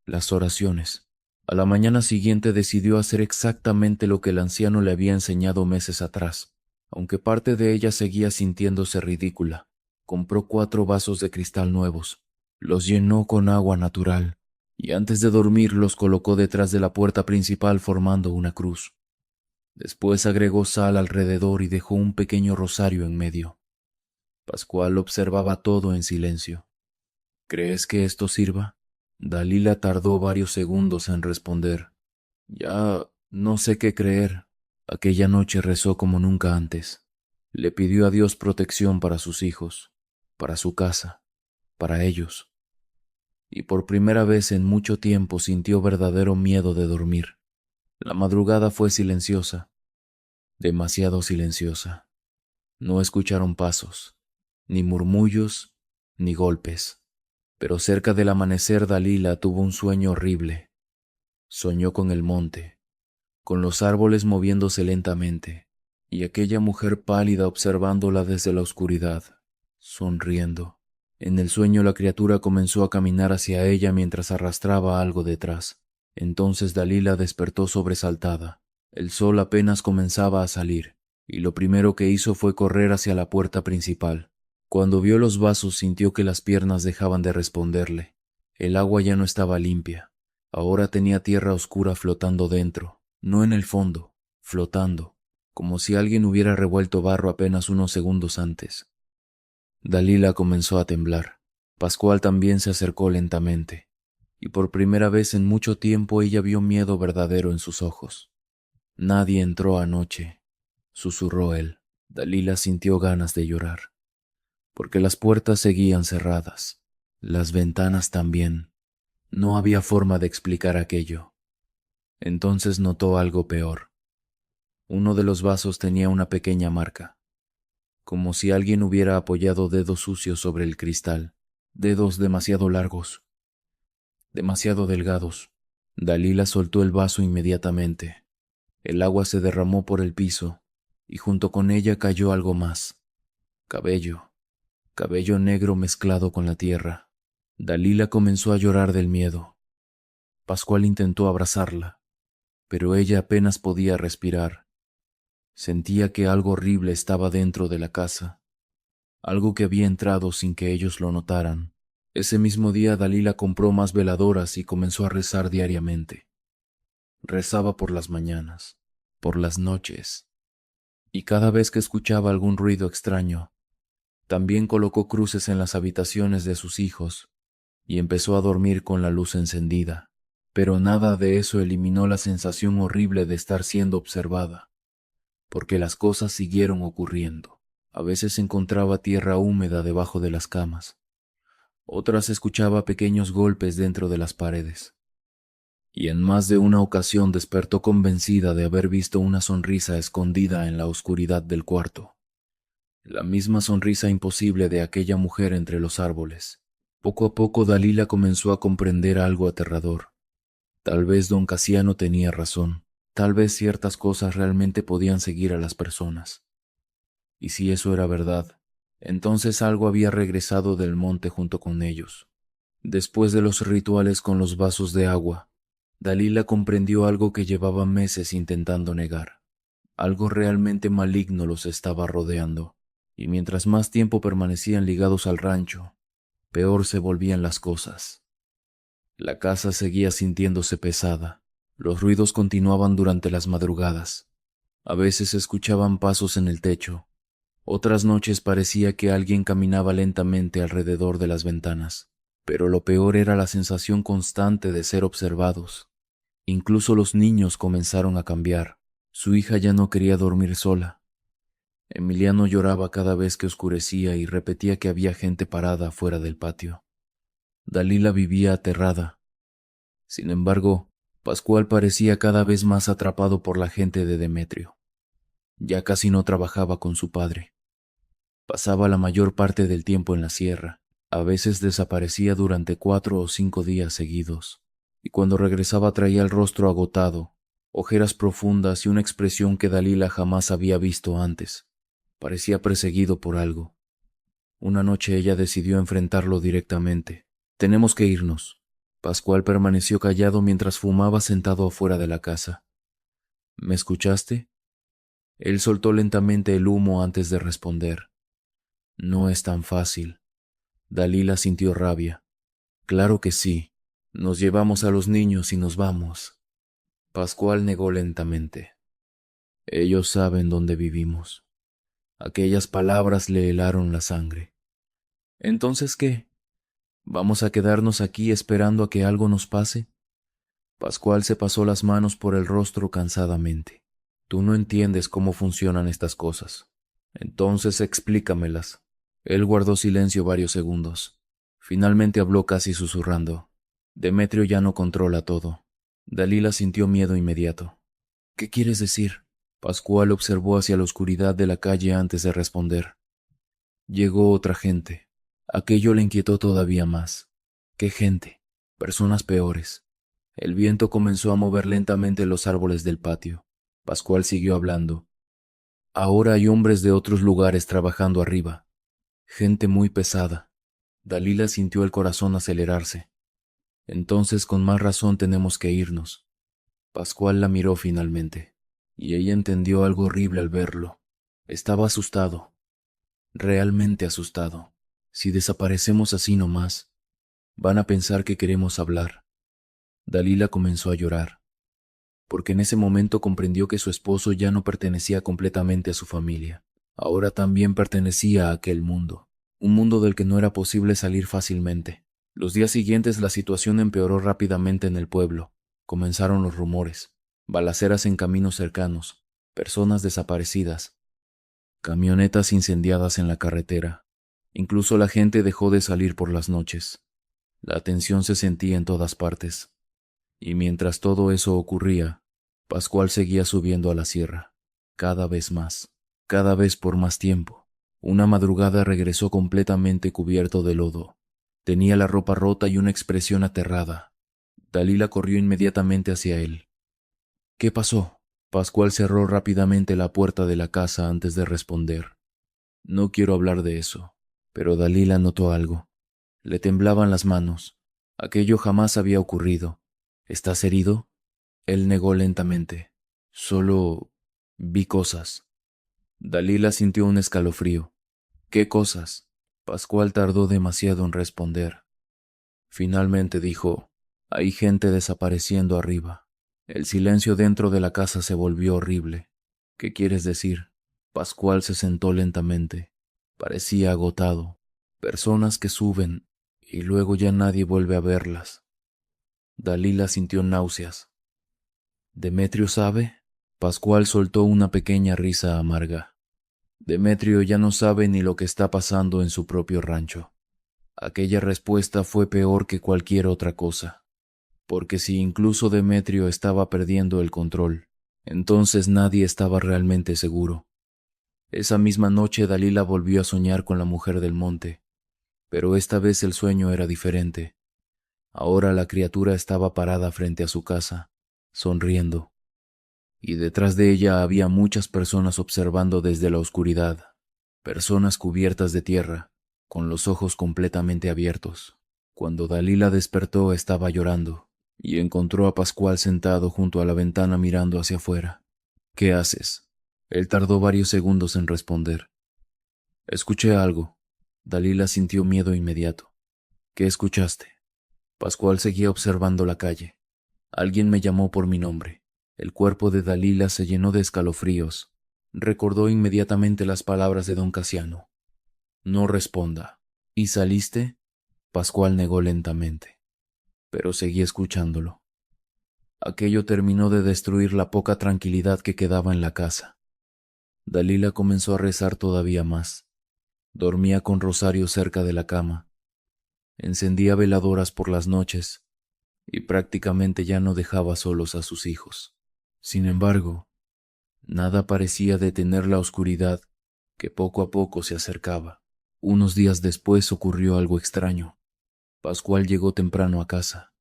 las oraciones. A la mañana siguiente decidió hacer exactamente lo que el anciano le había enseñado meses atrás, aunque parte de ella seguía sintiéndose ridícula. Compró 4 vasos de cristal nuevos, los llenó con agua natural, y antes de dormir los colocó detrás de la puerta principal formando una cruz. Después agregó sal alrededor y dejó un pequeño rosario en medio. Pascual observaba todo en silencio. ¿Crees que esto sirva? Dalila tardó varios segundos en responder. Ya no sé qué creer. Aquella noche rezó como nunca antes. Le pidió a Dios protección para sus hijos, para su casa, para ellos. Y por primera vez en mucho tiempo sintió verdadero miedo de dormir. La madrugada fue silenciosa, demasiado silenciosa. No escucharon pasos, ni murmullos, ni golpes. Pero cerca del amanecer Dalila tuvo un sueño horrible. Soñó con el monte, con los árboles moviéndose lentamente, y aquella mujer pálida observándola desde la oscuridad, sonriendo. En el sueño la criatura comenzó a caminar hacia ella mientras arrastraba algo detrás. Entonces Dalila despertó sobresaltada. El sol apenas comenzaba a salir, y lo primero que hizo fue correr hacia la puerta principal. Cuando vio los vasos sintió que las piernas dejaban de responderle. El agua ya no estaba limpia. Ahora tenía tierra oscura flotando dentro, no en el fondo, flotando, como si alguien hubiera revuelto barro apenas unos segundos antes. Dalila comenzó a temblar. Pascual también se acercó lentamente, y por primera vez en mucho tiempo ella vio miedo verdadero en sus ojos. Nadie entró anoche, susurró él. Dalila sintió ganas de llorar, porque las puertas seguían cerradas, las ventanas también. No había forma de explicar aquello. Entonces notó algo peor. Uno de los vasos tenía una pequeña marca, como si alguien hubiera apoyado dedos sucios sobre el cristal. dedos demasiado largos, demasiado delgados. Dalila soltó el vaso inmediatamente. El agua se derramó por el piso, y junto con ella cayó algo más. Cabello, cabello negro mezclado con la tierra. Dalila comenzó a llorar del miedo. Pascual intentó abrazarla, pero ella apenas podía respirar. Sentía que algo horrible estaba dentro de la casa, algo que había entrado sin que ellos lo notaran. Ese mismo día Dalila compró más veladoras y comenzó a rezar diariamente. Rezaba por las mañanas, por las noches, y cada vez que escuchaba algún ruido extraño, también colocó cruces en las habitaciones de sus hijos y empezó a dormir con la luz encendida. Pero nada de eso eliminó la sensación horrible de estar siendo observada, porque las cosas siguieron ocurriendo. A veces encontraba tierra húmeda debajo de las camas, otras escuchaba pequeños golpes dentro de las paredes, y en más de una ocasión despertó convencida de haber visto una sonrisa escondida en la oscuridad del cuarto, la misma sonrisa imposible de aquella mujer entre los árboles. Poco a poco Dalila comenzó a comprender algo aterrador. Tal vez don Casiano tenía razón. Tal vez ciertas cosas realmente podían seguir a las personas. Y si eso era verdad, entonces algo había regresado del monte junto con ellos. Después de los rituales con los vasos de agua, Dalila comprendió algo que llevaba meses intentando negar. Algo realmente maligno los estaba rodeando, y mientras más tiempo permanecían ligados al rancho, peor se volvían las cosas. La casa seguía sintiéndose pesada. Los ruidos continuaban durante las madrugadas. A veces se escuchaban pasos en el techo. Otras noches parecía que alguien caminaba lentamente alrededor de las ventanas. Pero lo peor era la sensación constante de ser observados. Incluso los niños comenzaron a cambiar. Su hija ya no quería dormir sola. Emiliano lloraba cada vez que oscurecía y repetía que había gente parada fuera del patio. Dalila vivía aterrada. Sin embargo, Pascual parecía cada vez más atrapado por la gente de Demetrio. Ya casi no trabajaba con su padre. Pasaba la mayor parte del tiempo en la sierra. A veces desaparecía durante 4 o 5 días seguidos, y cuando regresaba traía el rostro agotado, ojeras profundas y una expresión que Dalila jamás había visto antes. Parecía perseguido por algo. Una noche ella decidió enfrentarlo directamente. «Tenemos que irnos». Pascual permaneció callado mientras fumaba sentado afuera de la casa. «¿Me escuchaste?» Él soltó lentamente el humo antes de responder. «No es tan fácil». Dalila sintió rabia. «Claro que sí. Nos llevamos a los niños y nos vamos». Pascual negó lentamente. «Ellos saben dónde vivimos». Aquellas palabras le helaron la sangre. «¿Entonces qué? ¿Vamos a quedarnos aquí esperando a que algo nos pase?» Pascual se pasó las manos por el rostro cansadamente. «Tú no entiendes cómo funcionan estas cosas. Entonces explícamelas». Él guardó silencio varios segundos. Finalmente habló casi susurrando. «Demetrio ya no controla todo». Dalila sintió miedo inmediato. «¿Qué quieres decir?» Pascual observó hacia la oscuridad de la calle antes de responder. «Llegó otra gente». Aquello le inquietó todavía más. ¿Qué gente? Personas peores. El viento comenzó a mover lentamente los árboles del patio. Pascual siguió hablando. «Ahora hay hombres de otros lugares trabajando arriba. Gente muy pesada». Dalila sintió el corazón acelerarse. «Entonces con más razón tenemos que irnos». Pascual la miró finalmente, y ella entendió algo horrible al verlo. Estaba asustado, realmente asustado. «Si desaparecemos así nomás, van a pensar que queremos hablar». Dalila comenzó a llorar, porque en ese momento comprendió que su esposo ya no pertenecía completamente a su familia. Ahora también pertenecía a aquel mundo, un mundo del que no era posible salir fácilmente. Los días siguientes la situación empeoró rápidamente en el pueblo. Comenzaron los rumores, balaceras en caminos cercanos, personas desaparecidas, camionetas incendiadas en la carretera. Incluso la gente dejó de salir por las noches. La tensión se sentía en todas partes. Y mientras todo eso ocurría, Pascual seguía subiendo a la sierra, cada vez más, cada vez por más tiempo. Una madrugada regresó completamente cubierto de lodo. Tenía la ropa rota y una expresión aterrada. Dalila corrió inmediatamente hacia él. ¿Qué pasó? Pascual cerró rápidamente la puerta de la casa antes de responder. No quiero hablar de eso, pero Dalila notó algo. Le temblaban las manos. Aquello jamás había ocurrido. ¿Estás herido? Él negó lentamente. Solo vi cosas. Dalila sintió un escalofrío. ¿Qué cosas? Pascual tardó demasiado en responder. Finalmente dijo, hay gente desapareciendo arriba. El silencio dentro de la casa se volvió horrible. ¿Qué quieres decir? Pascual se sentó lentamente. Parecía agotado. Personas que suben y luego ya nadie vuelve a verlas. Dalila sintió náuseas. ¿Demetrio sabe? Pascual soltó una pequeña risa amarga. Demetrio ya no sabe ni lo que está pasando en su propio rancho. Aquella respuesta fue peor que cualquier otra cosa, porque si incluso Demetrio estaba perdiendo el control, entonces nadie estaba realmente seguro. Esa misma noche Dalila volvió a soñar con la mujer del monte, pero esta vez el sueño era diferente. Ahora la criatura estaba parada frente a su casa, sonriendo, y detrás de ella había muchas personas observando desde la oscuridad, personas cubiertas de tierra, con los ojos completamente abiertos. Cuando Dalila despertó estaba llorando, y encontró a Pascual sentado junto a la ventana mirando hacia afuera. ¿Qué haces? Él tardó varios segundos en responder. Escuché algo. Dalila sintió miedo inmediato. ¿Qué escuchaste? Pascual seguía observando la calle. Alguien me llamó por mi nombre. El cuerpo de Dalila se llenó de escalofríos. Recordó inmediatamente las palabras de don Casiano. No responda. ¿Y saliste? Pascual negó lentamente, pero seguí escuchándolo. Aquello terminó de destruir la poca tranquilidad que quedaba en la casa. Dalila comenzó a rezar todavía más. Dormía con rosario cerca de la cama. Encendía veladoras por las noches y prácticamente ya no dejaba solos a sus hijos. Sin embargo, nada parecía detener la oscuridad que poco a poco se acercaba. Unos días después ocurrió algo extraño. Pascual llegó temprano a casa.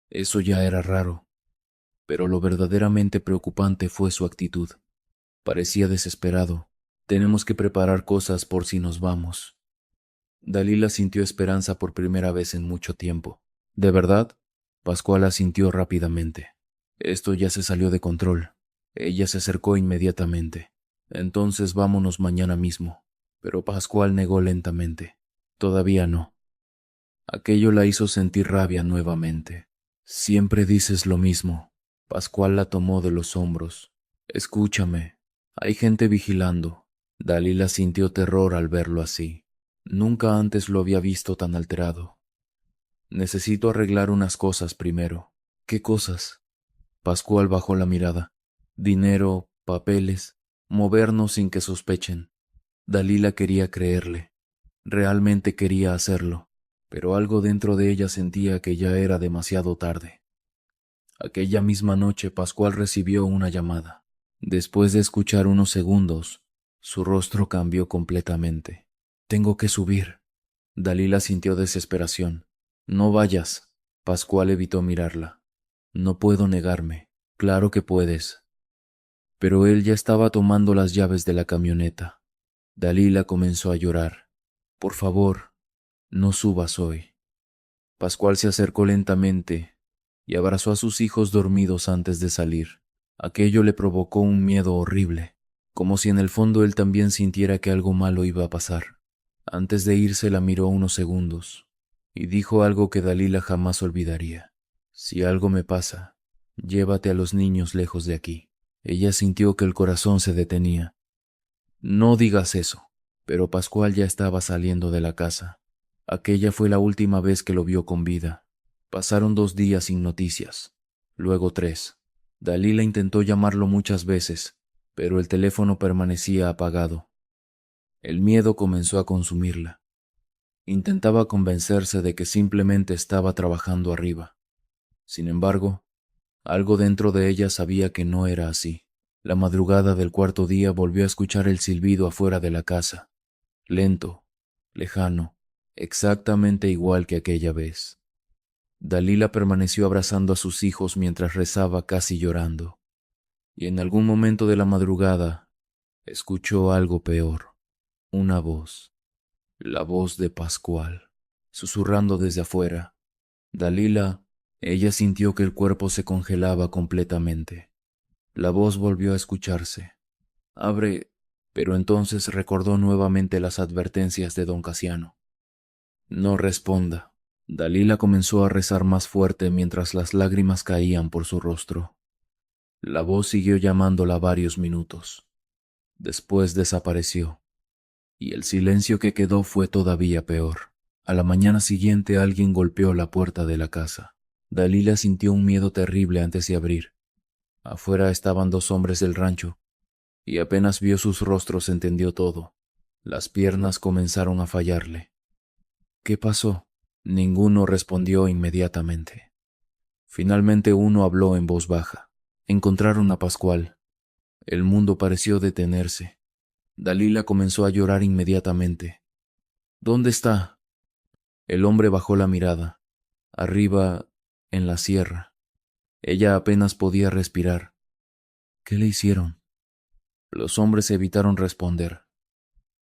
Eso ya era raro, pero lo verdaderamente preocupante fue su actitud. Parecía desesperado. Tenemos que preparar cosas por si nos vamos. Dalila sintió esperanza por primera vez en mucho tiempo. ¿De verdad? Pascual asintió rápidamente. Esto ya se salió de control. Ella se acercó inmediatamente. Entonces vámonos mañana mismo. Pero Pascual negó lentamente. Todavía no. Aquello la hizo sentir rabia nuevamente. Siempre dices lo mismo. Pascual la tomó de los hombros. Escúchame. Hay gente vigilando. Dalila sintió terror al verlo así. Nunca antes lo había visto tan alterado. Necesito arreglar unas cosas primero. ¿Qué cosas? Pascual bajó la mirada. Dinero, papeles, movernos sin que sospechen. Dalila quería creerle. Realmente quería hacerlo, pero algo dentro de ella sentía que ya era demasiado tarde. Aquella misma noche Pascual recibió una llamada. Después de escuchar unos segundos, su rostro cambió completamente. Tengo que subir. Dalila sintió desesperación. No vayas. Pascual evitó mirarla. No puedo negarme. Claro que puedes. Pero él ya estaba tomando las llaves de la camioneta. Dalila comenzó a llorar. Por favor, no subas hoy. Pascual se acercó lentamente y abrazó a sus hijos dormidos antes de salir. Aquello le provocó un miedo horrible, como si en el fondo él también sintiera que algo malo iba a pasar. Antes de irse la miró unos segundos y dijo algo que Dalila jamás olvidaría. Si algo me pasa, llévate a los niños lejos de aquí. Ella sintió que el corazón se detenía. No digas eso. Pero Pascual ya estaba saliendo de la casa. Aquella fue la última vez que lo vio con vida. Pasaron 2 días sin noticias, luego 3. Dalila intentó llamarlo muchas veces, pero el teléfono permanecía apagado. El miedo comenzó a consumirla. Intentaba convencerse de que simplemente estaba trabajando arriba. Sin embargo, algo dentro de ella sabía que no era así. La madrugada del 4.º día volvió a escuchar el silbido afuera de la casa. Lento, lejano, exactamente igual que aquella vez. Dalila permaneció abrazando a sus hijos mientras rezaba casi llorando, y en algún momento de la madrugada escuchó algo peor, una voz, la voz de Pascual, susurrando desde afuera. Dalila, ella sintió que el cuerpo se congelaba completamente. La voz volvió a escucharse. Abre, pero entonces recordó nuevamente las advertencias de don Casiano. No responda. Dalila comenzó a rezar más fuerte mientras las lágrimas caían por su rostro. La voz siguió llamándola varios minutos. Después desapareció, y el silencio que quedó fue todavía peor. A la mañana siguiente alguien golpeó la puerta de la casa. Dalila sintió un miedo terrible antes de abrir. Afuera estaban dos hombres del rancho, y apenas vio sus rostros entendió todo. Las piernas comenzaron a fallarle. ¿Qué pasó? Ninguno respondió inmediatamente. Finalmente uno habló en voz baja. Encontraron a Pascual. El mundo pareció detenerse. Dalila comenzó a llorar inmediatamente. ¿Dónde está? El hombre bajó la mirada. Arriba, en la sierra. Ella apenas podía respirar. ¿Qué le hicieron? Los hombres evitaron responder,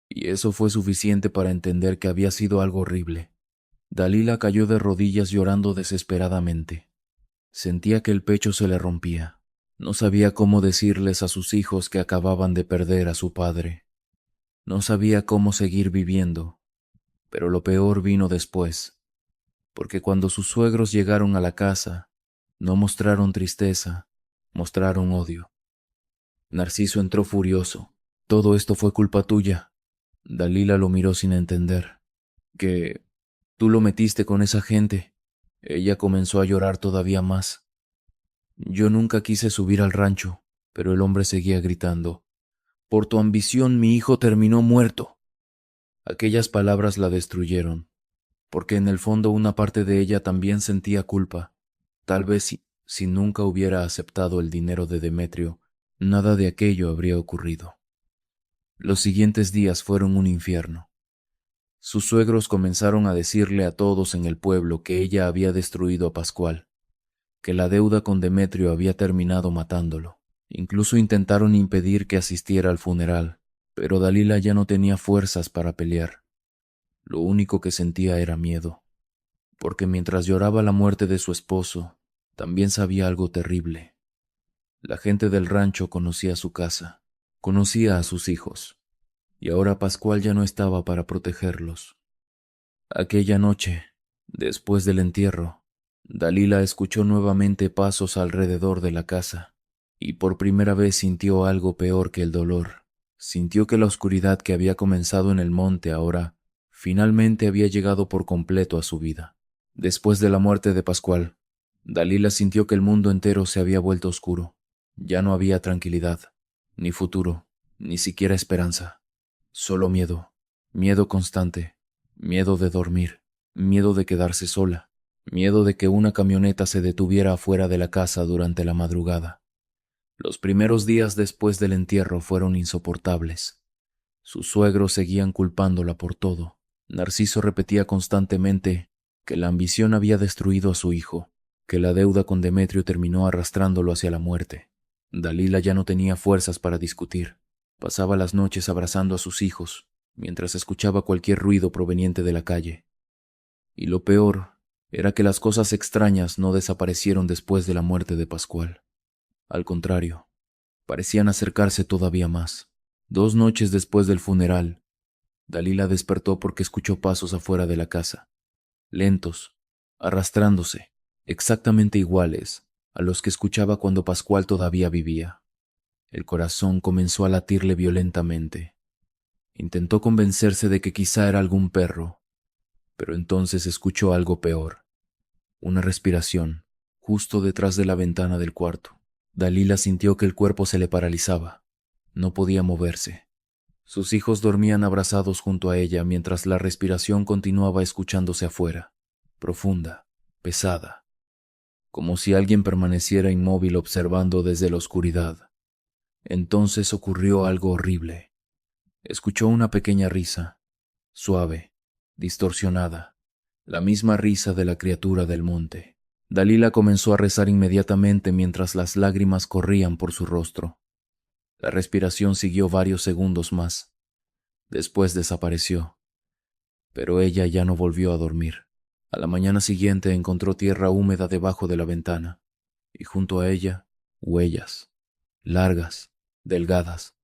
y eso fue suficiente para entender que había sido algo horrible. Dalila cayó de rodillas llorando desesperadamente. Sentía que el pecho se le rompía. No sabía cómo decirles a sus hijos que acababan de perder a su padre. No sabía cómo seguir viviendo, pero lo peor vino después, porque cuando sus suegros llegaron a la casa, no mostraron tristeza, mostraron odio. Narciso entró furioso. Todo esto fue culpa tuya. Dalila lo miró sin entender. ¿Que tú lo metiste con esa gente? Ella comenzó a llorar todavía más. Yo nunca quise subir al rancho, pero el hombre seguía gritando. Por tu ambición mi hijo terminó muerto. Aquellas palabras la destruyeron, porque en el fondo una parte de ella también sentía culpa. Tal vez si nunca hubiera aceptado el dinero de Demetrio, nada de aquello habría ocurrido. Los siguientes días fueron un infierno. Sus suegros comenzaron a decirle a todos en el pueblo que ella había destruido a Pascual, que la deuda con Demetrio había terminado matándolo. Incluso intentaron impedir que asistiera al funeral, pero Dalila ya no tenía fuerzas para pelear. Lo único que sentía era miedo, porque mientras lloraba la muerte de su esposo, también sabía algo terrible. La gente del rancho conocía su casa, conocía a sus hijos, y ahora Pascual ya no estaba para protegerlos. Aquella noche, después del entierro, Dalila escuchó nuevamente pasos alrededor de la casa, y por primera vez sintió algo peor que el dolor. Sintió que la oscuridad que había comenzado en el monte ahora finalmente había llegado por completo a su vida. Después de la muerte de Pascual, Dalila sintió que el mundo entero se había vuelto oscuro. Ya no había tranquilidad, ni futuro, ni siquiera esperanza. Solo miedo, miedo constante, miedo de dormir, miedo de quedarse sola, miedo de que una camioneta se detuviera afuera de la casa durante la madrugada. Los primeros días después del entierro fueron insoportables. Sus suegros seguían culpándola por todo. Narciso repetía constantemente que la ambición había destruido a su hijo, que la deuda con Demetrio terminó arrastrándolo hacia la muerte. Dalila ya no tenía fuerzas para discutir. Pasaba las noches abrazando a sus hijos, mientras escuchaba cualquier ruido proveniente de la calle. Y lo peor era que las cosas extrañas no desaparecieron después de la muerte de Pascual. Al contrario, parecían acercarse todavía más. 2 noches después del funeral, Dalila despertó porque escuchó pasos afuera de la casa, lentos, arrastrándose, exactamente iguales a los que escuchaba cuando Pascual todavía vivía. El corazón comenzó a latirle violentamente. Intentó convencerse de que quizá era algún perro, pero entonces escuchó algo peor, una respiración, justo detrás de la ventana del cuarto. Dalila sintió que el cuerpo se le paralizaba. No podía moverse. Sus hijos dormían abrazados junto a ella mientras la respiración continuaba escuchándose afuera, profunda, pesada, como si alguien permaneciera inmóvil observando desde la oscuridad. Entonces ocurrió algo horrible. Escuchó una pequeña risa, suave, distorsionada, la misma risa de la criatura del monte. Dalila comenzó a rezar inmediatamente mientras las lágrimas corrían por su rostro. La respiración siguió varios segundos más. Después desapareció, pero ella ya no volvió a dormir. A la mañana siguiente encontró tierra húmeda debajo de la ventana, y junto a ella, huellas, largas, delgadas.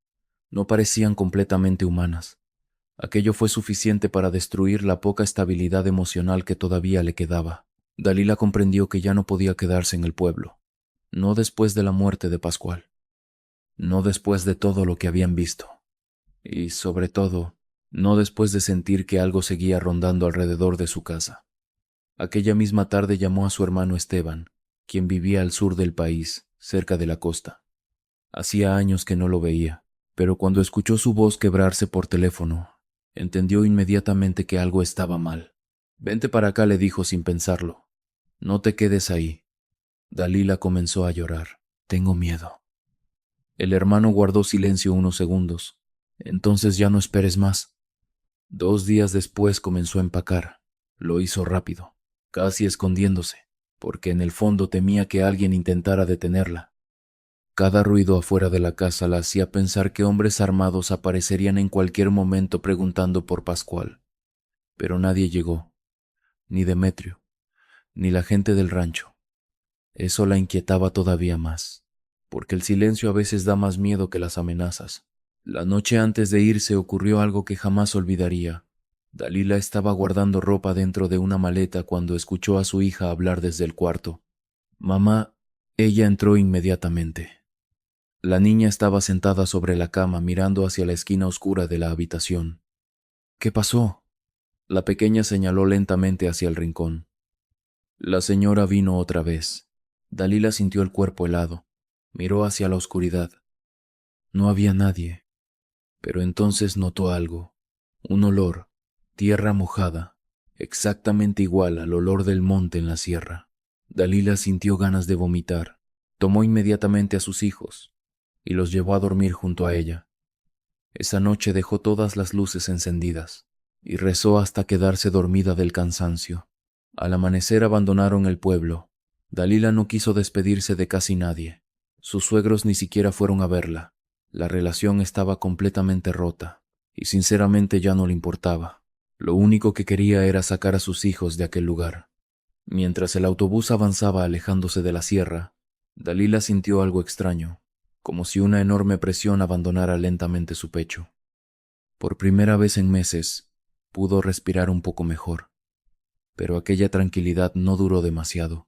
No parecían completamente humanas. Aquello fue suficiente para destruir la poca estabilidad emocional que todavía le quedaba. Dalila comprendió que ya no podía quedarse en el pueblo, no después de la muerte de Pascual, no después de todo lo que habían visto, y sobre todo, no después de sentir que algo seguía rondando alrededor de su casa. Aquella misma tarde llamó a su hermano Esteban, quien vivía al sur del país, cerca de la costa. Hacía años que no lo veía, pero cuando escuchó su voz quebrarse por teléfono, entendió inmediatamente que algo estaba mal. «Vente para acá», le dijo sin pensarlo. «No te quedes ahí». Dalila comenzó a llorar. «Tengo miedo». El hermano guardó silencio unos segundos. «Entonces ya no esperes más». 2 días después comenzó a empacar. Lo hizo rápido, casi escondiéndose, porque en el fondo temía que alguien intentara detenerla. Cada ruido afuera de la casa la hacía pensar que hombres armados aparecerían en cualquier momento preguntando por Pascual. Pero nadie llegó, ni Demetrio, ni la gente del rancho. Eso la inquietaba todavía más, porque el silencio a veces da más miedo que las amenazas. La noche antes de irse ocurrió algo que jamás olvidaría. Dalila estaba guardando ropa dentro de una maleta cuando escuchó a su hija hablar desde el cuarto. «Mamá», ella entró inmediatamente. La niña estaba sentada sobre la cama mirando hacia la esquina oscura de la habitación. «¿Qué pasó?». La pequeña señaló lentamente hacia el rincón. La señora vino otra vez. Dalila sintió el cuerpo helado. Miró hacia la oscuridad. No había nadie. Pero entonces notó algo. Un olor, tierra mojada, exactamente igual al olor del monte en la sierra. Dalila sintió ganas de vomitar. Tomó inmediatamente a sus hijos y los llevó a dormir junto a ella. Esa noche dejó todas las luces encendidas y rezó hasta quedarse dormida del cansancio. Al amanecer abandonaron el pueblo. Dalila no quiso despedirse de casi nadie. Sus suegros ni siquiera fueron a verla. La relación estaba completamente rota y sinceramente ya no le importaba. Lo único que quería era sacar a sus hijos de aquel lugar. Mientras el autobús avanzaba alejándose de la sierra, Dalila sintió algo extraño, como si una enorme presión abandonara lentamente su pecho. Por primera vez en meses, pudo respirar un poco mejor, pero aquella tranquilidad no duró demasiado,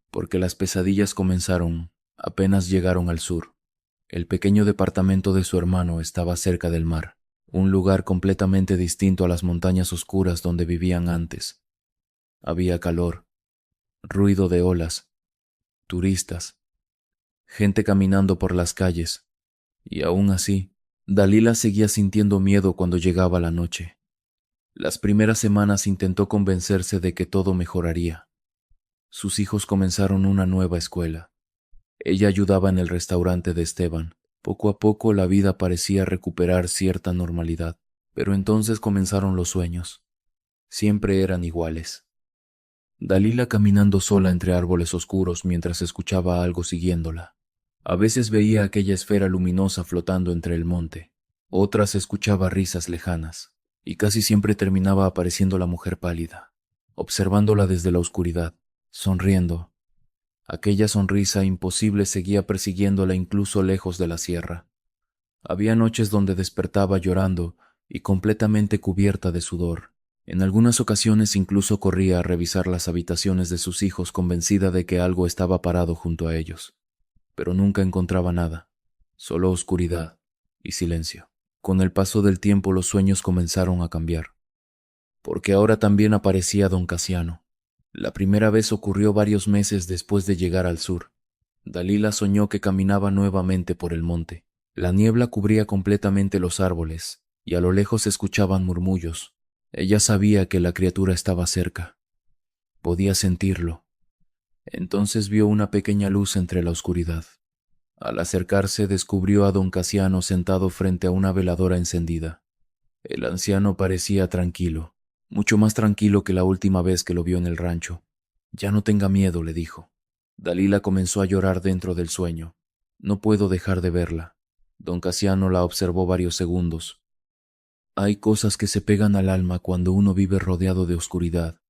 porque las pesadillas comenzaron apenas llegaron al sur. El pequeño departamento de su hermano estaba cerca del mar, un lugar completamente distinto a las montañas oscuras donde vivían antes. Había calor, ruido de olas, turistas, gente caminando por las calles, y aún así, Dalila seguía sintiendo miedo cuando llegaba la noche. Las primeras semanas intentó convencerse de que todo mejoraría. Sus hijos comenzaron una nueva escuela. Ella ayudaba en el restaurante de Esteban. Poco a poco la vida parecía recuperar cierta normalidad, pero entonces comenzaron los sueños. Siempre eran iguales. Dalila caminando sola entre árboles oscuros mientras escuchaba algo siguiéndola. A veces veía aquella esfera luminosa flotando entre el monte. Otras escuchaba risas lejanas, y casi siempre terminaba apareciendo la mujer pálida, observándola desde la oscuridad, sonriendo. Aquella sonrisa imposible seguía persiguiéndola incluso lejos de la sierra. Había noches donde despertaba llorando y completamente cubierta de sudor. En algunas ocasiones incluso corría a revisar las habitaciones de sus hijos convencida de que algo estaba parado junto a ellos. Pero nunca encontraba nada, solo oscuridad y silencio. Con el paso del tiempo los sueños comenzaron a cambiar, porque ahora también aparecía don Casiano. La primera vez ocurrió varios meses después de llegar al sur. Dalila soñó que caminaba nuevamente por el monte. La niebla cubría completamente los árboles, y a lo lejos se escuchaban murmullos. Ella sabía que la criatura estaba cerca. Podía sentirlo. Entonces vio una pequeña luz entre la oscuridad. Al acercarse descubrió a don Casiano sentado frente a una veladora encendida. El anciano parecía tranquilo. mucho más tranquilo que la última vez que lo vio en el rancho. Ya no tenga miedo, le dijo. Dalila comenzó a llorar dentro del sueño. No puedo dejar de verla. Don Casiano la observó varios segundos. Hay cosas que se pegan al alma cuando uno vive rodeado de oscuridad.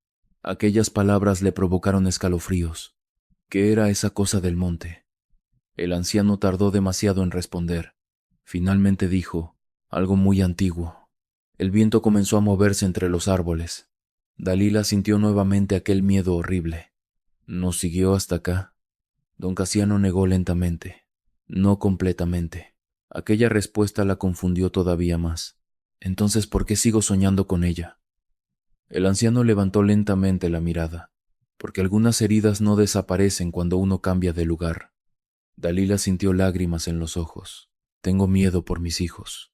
Aquellas palabras le provocaron escalofríos. ¿Qué era esa cosa del monte? El anciano tardó demasiado en responder. Finalmente dijo, algo muy antiguo. El viento comenzó a moverse entre los árboles. Dalila sintió nuevamente aquel miedo horrible. ¿Nos siguió hasta acá? Don Casiano negó lentamente. No completamente. Aquella respuesta la confundió todavía más. Entonces, ¿por qué sigo soñando con ella? El anciano levantó lentamente la mirada, porque algunas heridas no desaparecen cuando uno cambia de lugar. Dalila sintió lágrimas en los ojos. Tengo miedo por mis hijos.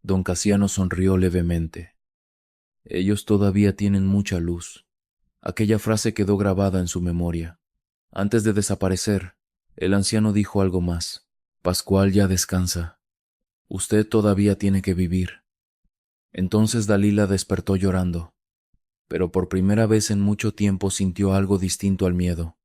Don Casiano sonrió levemente. Ellos todavía tienen mucha luz. Aquella frase quedó grabada en su memoria. Antes de desaparecer, el anciano dijo algo más. Pascual ya descansa. Usted todavía tiene que vivir. Entonces Dalila despertó llorando, pero por primera vez en mucho tiempo sintió algo distinto al miedo.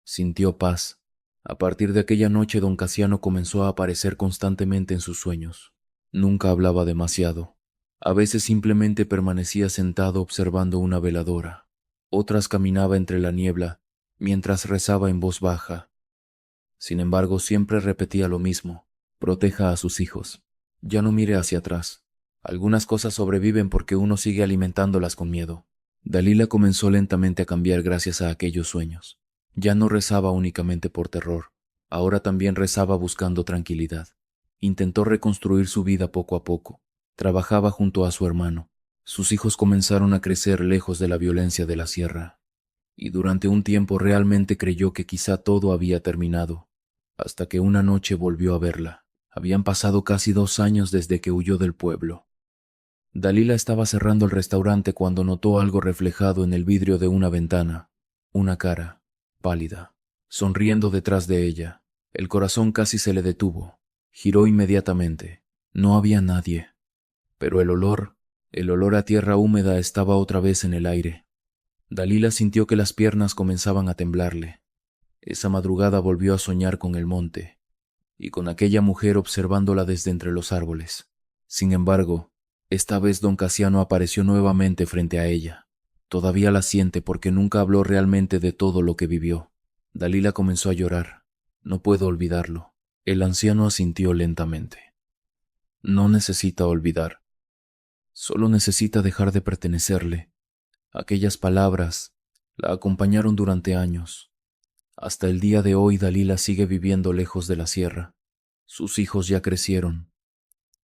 Sintió paz. A partir de aquella noche don Casiano comenzó a aparecer constantemente en sus sueños. Nunca hablaba demasiado. A veces simplemente permanecía sentado observando una veladora. Otras caminaba entre la niebla, mientras rezaba en voz baja. Sin embargo, siempre repetía lo mismo. Proteja a sus hijos. Ya no mire hacia atrás. Algunas cosas sobreviven porque uno sigue alimentándolas con miedo. Dalila comenzó lentamente a cambiar gracias a aquellos sueños. Ya no rezaba únicamente por terror. Ahora también rezaba buscando tranquilidad. Intentó reconstruir su vida poco a poco. Trabajaba junto a su hermano. Sus hijos comenzaron a crecer lejos de la violencia de la sierra. Y durante un tiempo realmente creyó que quizá todo había terminado, hasta que una noche volvió a verla. Habían pasado casi 2 años desde que huyó del pueblo. Dalila estaba cerrando el restaurante cuando notó algo reflejado en el vidrio de una ventana. Una cara, pálida, sonriendo detrás de ella. El corazón casi se le detuvo. Giró inmediatamente. No había nadie. Pero el olor a tierra húmeda estaba otra vez en el aire. Dalila sintió que las piernas comenzaban a temblarle. Esa madrugada volvió a soñar con el monte, y con aquella mujer observándola desde entre los árboles. Sin embargo, esta vez don Casiano apareció nuevamente frente a ella. Todavía la siente porque nunca habló realmente de todo lo que vivió. Dalila comenzó a llorar. No puedo olvidarlo. El anciano asintió lentamente. No necesita olvidar. Solo necesita dejar de pertenecerle. Aquellas palabras la acompañaron durante años. Hasta el día de hoy Dalila sigue viviendo lejos de la sierra. Sus hijos ya crecieron.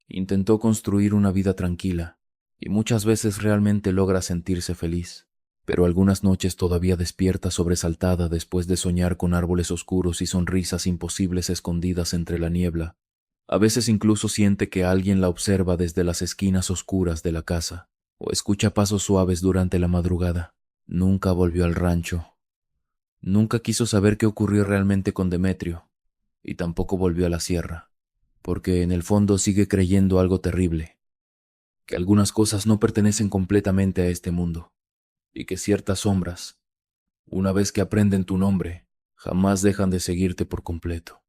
Intentó construir una vida tranquila, y muchas veces realmente logra sentirse feliz, pero algunas noches todavía despierta sobresaltada después de soñar con árboles oscuros y sonrisas imposibles escondidas entre la niebla. A veces incluso siente que alguien la observa desde las esquinas oscuras de la casa, o escucha pasos suaves durante la madrugada. Nunca volvió al rancho. Nunca quiso saber qué ocurrió realmente con Demetrio, y tampoco volvió a la sierra, porque en el fondo sigue creyendo algo terrible, que algunas cosas no pertenecen completamente a este mundo, y que ciertas sombras, una vez que aprenden tu nombre, jamás dejan de seguirte por completo.